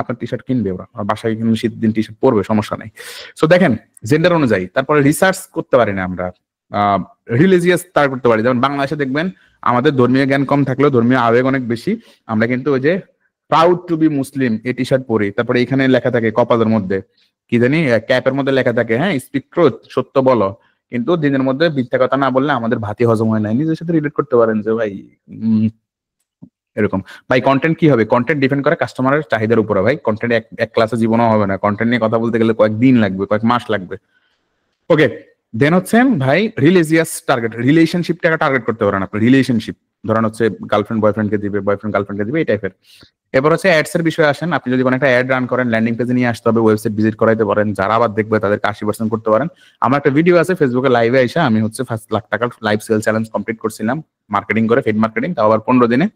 আপনার টি শার্ট কিনবে ওরা, আর বাসায় কিন্তু শীত দিন টি শার্ট পরবে, সমস্যা নেই। সো দেখেন জেন্ডার অনুযায়ী, তারপরে রিসার্চ করতে পারি না আমরা, রিলিজিয়াস টার্গেট করতে পারি। যেমন বাংলাদেশে দেখবেন আমাদের ধর্মীয় জ্ঞান কম থাকলেও ধর্মীয় আবেগ অনেক বেশি। আমরা কিন্তু ওই যে প্রাউড টু বি মুসলিম এই টি শার্ট পরি, তারপরে এখানে লেখা থাকে কপালের মধ্যে কি জানি, ক্যাপের মধ্যে লেখা থাকে হ্যাঁ স্পিক ট্রুথ, সত্য বলো, কিন্তু দিনের মধ্যে মিথ্যা কথা না বললে আমাদের ভাতি হজম হয় না। নিজের সাথে রিলেট করতে পারেন যে ভাই এরকম। ভাই কন্টেন্ট কি হবে, কন্টেন্ট ডিপেন্ড করে কাস্টমারের চাহিদার উপরে ভাই। কন্টেন্ট এক ক্লাসে জীবনও হবে না, কন্টেন্ট নিয়ে কথা বলতে গেলে কয়েকদিন লাগবে, কয়েক মাস লাগবে। ওকে, দেন হচ্ছে ভাই রিলিজিয়াস টার্গেট, রিলেশনশিপটাকে টার্গেট করতে পারেন আপনি। রিলেশনশিপ ধরেন হচ্ছে গার্লফ্রেন্ড বয়ফ্রেন্ডকে দিবে, বয়ফ্রেন্ড গার্লফ্রেন্ডকে দিবে, এই টাইপের। এবার হচ্ছে অ্যাডস এর বিষয়ে আসেন, আপনি যদি কোনো একটা অ্যাড রান করেন ল্যান্ডিং পেজে নিয়ে আসতে হবে, ওয়েবসাইট ভিজিট করাইতে পারেন, যারা আবার দেখবে তাদেরকে 80% করতে পারেন। আমার একটা ভিডিও আছে ফেসবুকে লাইভে আইসা, আমি হচ্ছে 1 লাখ টাকার লাইভ সেল চ্যালেঞ্জ কমপ্লিট করছিলাম মার্কেটিং করে, ফেড মার্কেটিং, তাও আবার 15 দিনে,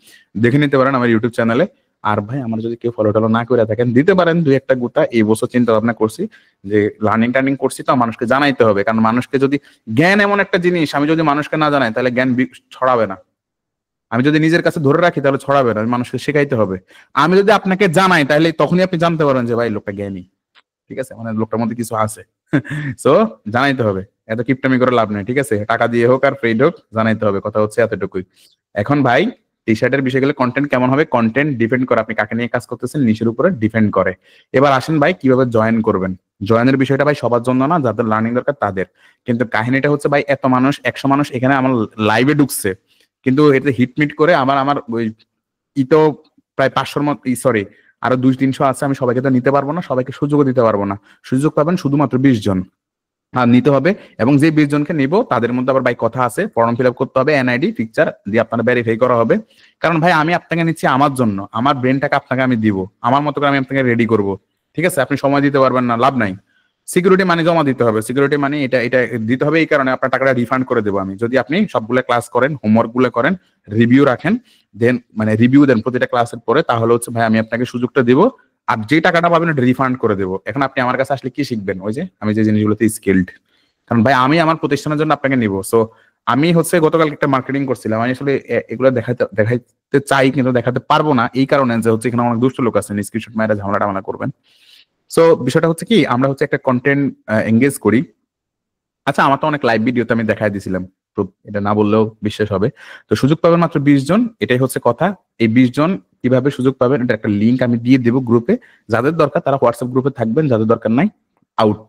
দেখে নিতে পারেন আমার ইউটিউব চ্যানেলে। আর ভাই আমার যদি কেউ ফলো টলো না করে থাকেন দিতে পারেন 2-1টা গুতা। এই বছর চিন্তা ভাবনা করছি যে লার্নিং টার্নিং করছি তো মানুষকে জানাইতে হবে, কারণ মানুষকে যদি জ্ঞান এমন একটা জিনিস, আমি যদি মানুষকে না জানাই তাহলে জ্ঞান ছড়াবে না। আমি যদি নিজের কাছে ধরে রাখি তাহলে ছড়াবে না, মানুষকে শেখাইতে হবে। আমি যদি আপনাকে জানাই তাহলে তখনই আপনি জানতে পারবেন যে ভাই লোকটা জ্ঞানী, ঠিক আছে, মানে লোকটার মধ্যে কিছু আছে। সো জানাইতে হবে, এত কিপটামি করে লাভ নেই, ঠিক আছে? টাকা দিয়ে হোক আর পেইড হোক জানাইতে হবে, কথা হচ্ছে এতটুকুই। এখন ভাই টি শার্টের বিষয় গেলে কন্টেন্ট কেমন হবে, কন্টেন্ট ডিপেন্ড করে আপনি কাকে নিয়ে কাজ করতেছেন, নিচের উপরে ডিপেন্ড করে। এবার আসেন ভাই কিভাবে জয়েন করবেন। জয়েনের বিষয়টা ভাই সবার জন্য না, যাদের লার্নিং দরকার তাদের। কিন্তু কাহিনীটা হচ্ছে ভাই এত মানুষ, 100 মানুষ এখানে আমার লাইভে ঢুকছে, কিন্তু এতে হিটমিট করে আমার ওই তো প্রায় 500-র মতো, সরি আরো 200-300 আছে, আমি সবাইকে তো নিতে পারবো না, সবাইকে সুযোগও দিতে পারবো না। সুযোগ পাবেন শুধুমাত্র 20 জন নিতে হবে। এবং যে 20 জনকে নিব তাদের মধ্যে আবার ভাই কথা আছে, ফর্ম ফিল আপ করতে হবে, এনআইডি পিকচার দিয়ে আপনারা ভেরিফাই করা হবে। কারণ ভাই আমি আপনাকে নিচ্ছি আমার জন্য, আমার ব্রেনটাকে আপনাকে আমি দিব, আমার মতো করে আমি আপনাকে রেডি করব, ঠিক আছে? আপনি সময় দিতে পারবেন না, লাভ নাই। সিকিউরিটি মানি জমা দিতে হবে, সিকিউরিটি মানি এটা এটা দিতে হবে, এই কারণে আপনার টাকাটা রিফান্ড করে দেবো আমি, যদি আপনি সবগুলো ক্লাস করেন, হোমওয়ার্ক গুলো করেন, রিভিউ রাখেন, দেন মানে রিভিউ দেন প্রতিটা ক্লাসের পরে, তাহলে হচ্ছে ভাই আমি আপনাকে সুযোগটা দিব। আর যে টাকাটা পাবেন ওটা রিফান্ড করে দেবো। এখন আপনি আমার কাছে আসলে কি শিখবেন, ওই যে আমি যে জিনিসগুলোতে স্কিলড, কারণ ভাই আমি আমার প্রতিষ্ঠানের জন্য আপনাকে নিব। সো আমি হচ্ছে গতকাল একটা মার্কেটিং করছিলাম, আমি আসলে এগুলো দেখাইতে চাই কিন্তু দেখাতে পারবো না, এই কারণে যে হচ্ছে এখানে অনেক দুষ্ট লোক আছেন, স্ক্রিনশট মাইরা ঝামেলা টামেলা করবেন। সো বিষয়টা হচ্ছে কি, আমরা হচ্ছে একটা কন্টেন্ট এঙ্গেজ করি। আচ্ছা আমার তো অনেক লাইভ ভিডিওতে আমি দেখাই দিছিলাম, তো এটা না বললেও বিশ্বাস হবে। তো সুযোগ পাবেন মাত্র 20 জন, এটাই হচ্ছে কথা। এই 20 জন কিভাবে সুযোগ পাবেন, এটা একটা লিঙ্ক আমি দিয়ে দেবো গ্রুপে, যাদের দরকার তারা হোয়াটসঅ্যাপ গ্রুপে থাকবেন, যাদের দরকার নাই আউট,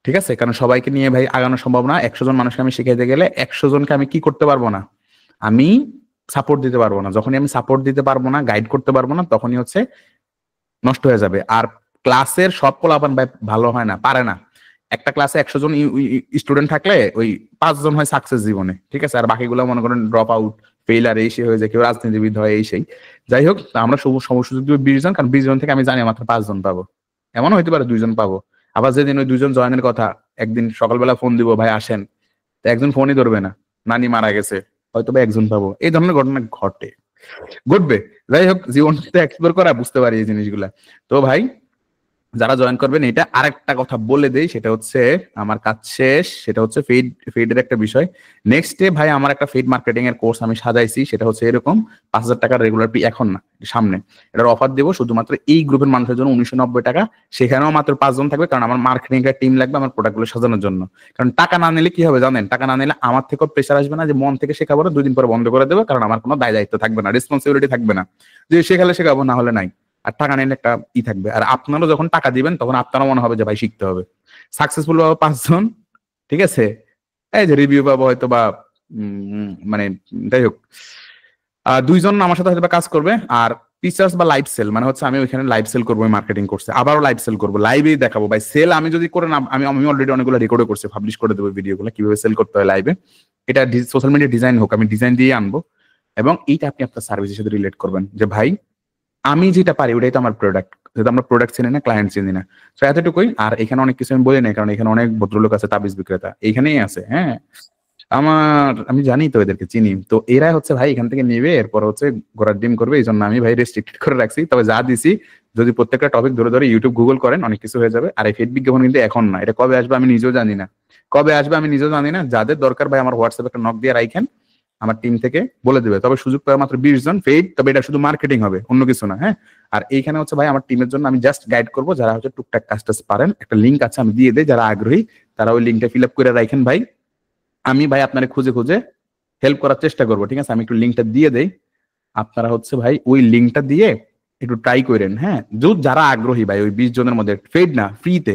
ঠিক আছে? কারণ সবাইকে নিয়ে ভাই আগানো সম্ভব না। 100 জন মানুষকে আমি শিখাইতে গেলে 100 জনকে আমি কি করতে পারবো না, আমি সাপোর্ট দিতে পারবো না। যখনই আমি সাপোর্ট দিতে পারবো না, গাইড করতে পারবো না, তখনই হচ্ছে নষ্ট হয়ে যাবে। আর ক্লাসের সব পোলাপান ভাই ভালো হয় না, পারে না। একটা ক্লাসে 100 জন স্টুডেন্ট থাকলে ওই 5 জন হয় সাকসেস জীবনে, ঠিক আছে? আর বাকিগুলো মনে করেন ড্রপ আউট, ফেইলার, এই সে হয়ে যায়, কেউ রাজনীতিবিদ হয়, এই সেই। যাই হোক, আমরা সুযোগ দিব 20 জন, কারণ 20 জন থেকে আমি জানি মাত্র 5 জন পাবো, এমনও হইতে পারে 2 জন পাবো। আবার যেদিন ওই 2 জন জয়েনের কথা, একদিন সকালবেলা ফোন দিব, ভাই আসেন, তো একজন ফোনই ধরবে না, নানি মারা গেছে, হয়তো বা একজন পাবো। এই ধরনের ঘটনা ঘটবে। যাই হোক, জীবনটা এক্সপ্লোর করা, বুঝতে পারি এই জিনিসগুলা। তো ভাই যারা জয়েন করবেন, এটা আরেকটা কথা বলে দেই, সেটা হচ্ছে আমার কাজ শেষ, সেটা হচ্ছে ফেডের একটা বিষয়। নেক্সট ডে ভাই আমার একটা ফেড মার্কেটিং এর কোর্স আমি সাজাইছি, সেটা হচ্ছে এরকম 5,000 টাকার রেগুলার ফি, এখন না সামনে এটার অফার দেবো শুধুমাত্র এই গ্রুপের মানুষের জন্য 1990 টাকা। সেখানেও মাত্র 5 জন থাকবে, কারণ আমার মার্কেটিং এর টিম লাগবে আমার প্রোডাক্টগুলো সাজানোর জন্য। কারণ টাকা না নিলে কি হবে জানেন, টাকা না নিলে আমার থেকেও প্রেশার আসবে না যে মন থেকে শেখাবো না, 2 দিন পরে বন্ধ করে দেবে, কারণ আমার কোনো দায় দায়িত্ব থাকবে না, রেসপন্সিবিলিটি থাকবে না, যে শেখালে শেখাবো, না হলে নাই। আর টাকা নিলে একটা থাকবে। আর আপনারও যখন টাকা দিবেন তখন আপনারও মনে হবে যে ভাই শিখতে হবে। সাকসেসফুল পাবো 5 জন, ঠিক আছে? এই যে রিভিউ পাবো হয়তো বা মানে যাই হোক 2 জন আমার সাথে হয়তো কাজ করবে। আর টিচার্স বা লাইভ সেল, মানে হচ্ছে আমি ওইখানে লাইভ সেল করবো, মার্কেটিং করছে, আবারও লাইভ সেল করবো, লাইভেই দেখাবো ভাই সেল। আমি যদি করে না, আমি অলরেডি অনেকগুলো রেকর্ড করছি, পাবলিশ করে দেবো ভিডিওগুলো, কিভাবে সেল করতে হয় লাইভে। এটা সোশ্যাল মিডিয়া ডিজাইন হোক, আমি ডিজাইন দিয়ে আনবো, এবং এইটা আপনি আপনার সার্ভিসের সাথে রিলেট করবেন যে ভাই আমি যেটা পারি ওটাই তো আমার প্রোডাক্ট, যেহেতু আমরা প্রোডাক্ট চিনি না, ক্লায়েন্ট চিনি না। তো এতটুকুই। আর এখানে অনেক কিছু আমি বলি না, কারণ এখানে অনেক ভদ্রলোক আছে, তাবিজ বিক্রেতা এইখানেই আছে, হ্যাঁ। আমি জানি তো এদেরকে চিনি তো, এরা হচ্ছে ভাই এখান থেকে নেবে, এরপর হচ্ছে ঘোড়ার ডিম করবে। এই জন্য আমি ভাই রেস্ট্রিক্টেড করে রাখছি। তবে যা দিছি, যদি প্রত্যেকটা টপিক ধরে ধরে ইউটিউব গুগল করেন অনেক কিছু হয়ে যাবে। আর এই ফেড বিজ্ঞাপন কিন্তু এখন না, এটা কবে আসবে আমি নিজেও জানি না। কবে আসবে আমি নিজেও জানি না। যাদের দরকার ভাই আমার হোয়াটসঅ্যাপে একটা নক দিয়ে রাখেন, আমার টিম থেকে বলে দেবে। তবে সুযোগ পাওয়া মাত্র 20 জন পেইড, তবে এটা শুধু মার্কেটিং হবে, অন্য কিছু না। হ্যাঁ, আর এইখানে হচ্ছে ভাই আমার টিমের জন্য আমি জাস্ট গাইড করবো, যারা হচ্ছে টুকটাক কাজ টাজ পারেন। একটা লিঙ্ক আছে আমি দিয়ে দেই, যারা আগ্রহী তারা ওই লিঙ্কটা ফিল আপ করে রাখেন ভাই। আমি ভাই আপনারা খুঁজে খুঁজে হেল্প করার চেষ্টা করবো, ঠিক আছে? আমি একটু লিঙ্কটা দিয়ে দেই, আপনারা হচ্ছে ভাই ওই লিঙ্কটা দিয়ে একটু ট্রাই করেন। হ্যাঁ, যারা আগ্রহী ভাই, ওই 20 জনের মধ্যে, পেইড না, ফ্রিতে